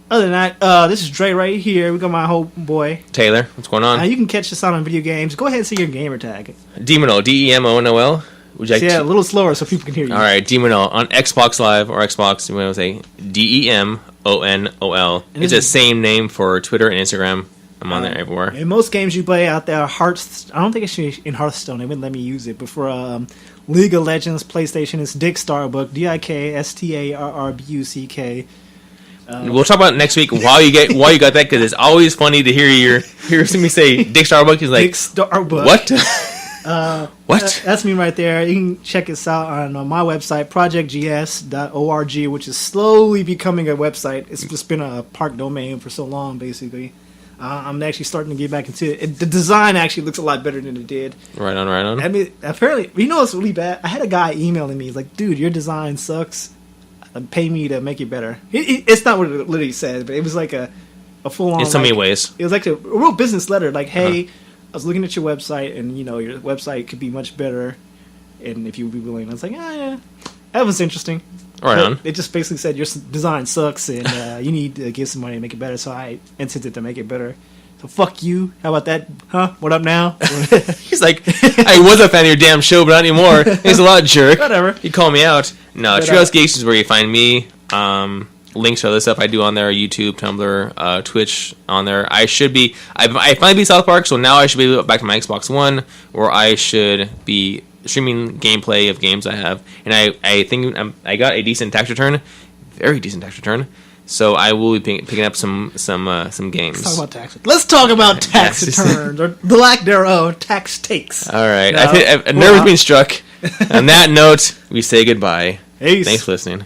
than that, this is Dre right here. We got my whole boy Taylor. What's going on? You can catch us out on video games. Go ahead and say your gamer tag. Demonol, DEMONOL. Would you like a little slower so people can hear you. All right, Demonol on Xbox Live or Xbox. You want to say DEMONOL. It's the same name for Twitter and Instagram. I'm on there everywhere. In most games you play out there, I don't think it's in Hearthstone. They wouldn't let me use it. But for League of Legends, PlayStation, it's Dick Starbuck, DIKSTARBUCK. We'll talk about it next week while you got that because it's always funny to hear me say Dick Starbuck. He's like Dick Starbuck. What? What? That's me right there. You can check us out on my website, projectgs.org, which is slowly becoming a website. It's just been a park domain for so long, basically. I'm actually starting to get back into it. The design actually looks a lot better than it did. Right on. I mean, apparently, it's really bad. I had a guy emailing me. He's like, dude, your design sucks. Pay me to make it better. It's not what it literally says, but it was like a full-on... In so many ways. It was like a real business letter. Like, hey, I was looking at your website, and, your website could be much better, and if you would be willing. I was like, yeah. That was interesting. Right on. It just basically said your design sucks and you need to give some money to make it better. So I intended to make it better. So fuck you. How about that? Huh? What up now? He's like, I was a fan of your damn show, but not anymore. Thanks a lot, jerk. Whatever. You call me out. No, Treehouse Geeks is where you find me. Links to other stuff I do on there, YouTube, Tumblr, Twitch on there. I finally beat South Park, so now I should be back to my Xbox One, where I should be streaming gameplay of games I have, and I think I got a decent tax return, very decent tax return. So I will be picking up some games. Let's talk about tax returns or the lack thereof, tax takes. All right, a nerve has been struck. On that note, we say goodbye. Peace. Thanks for listening.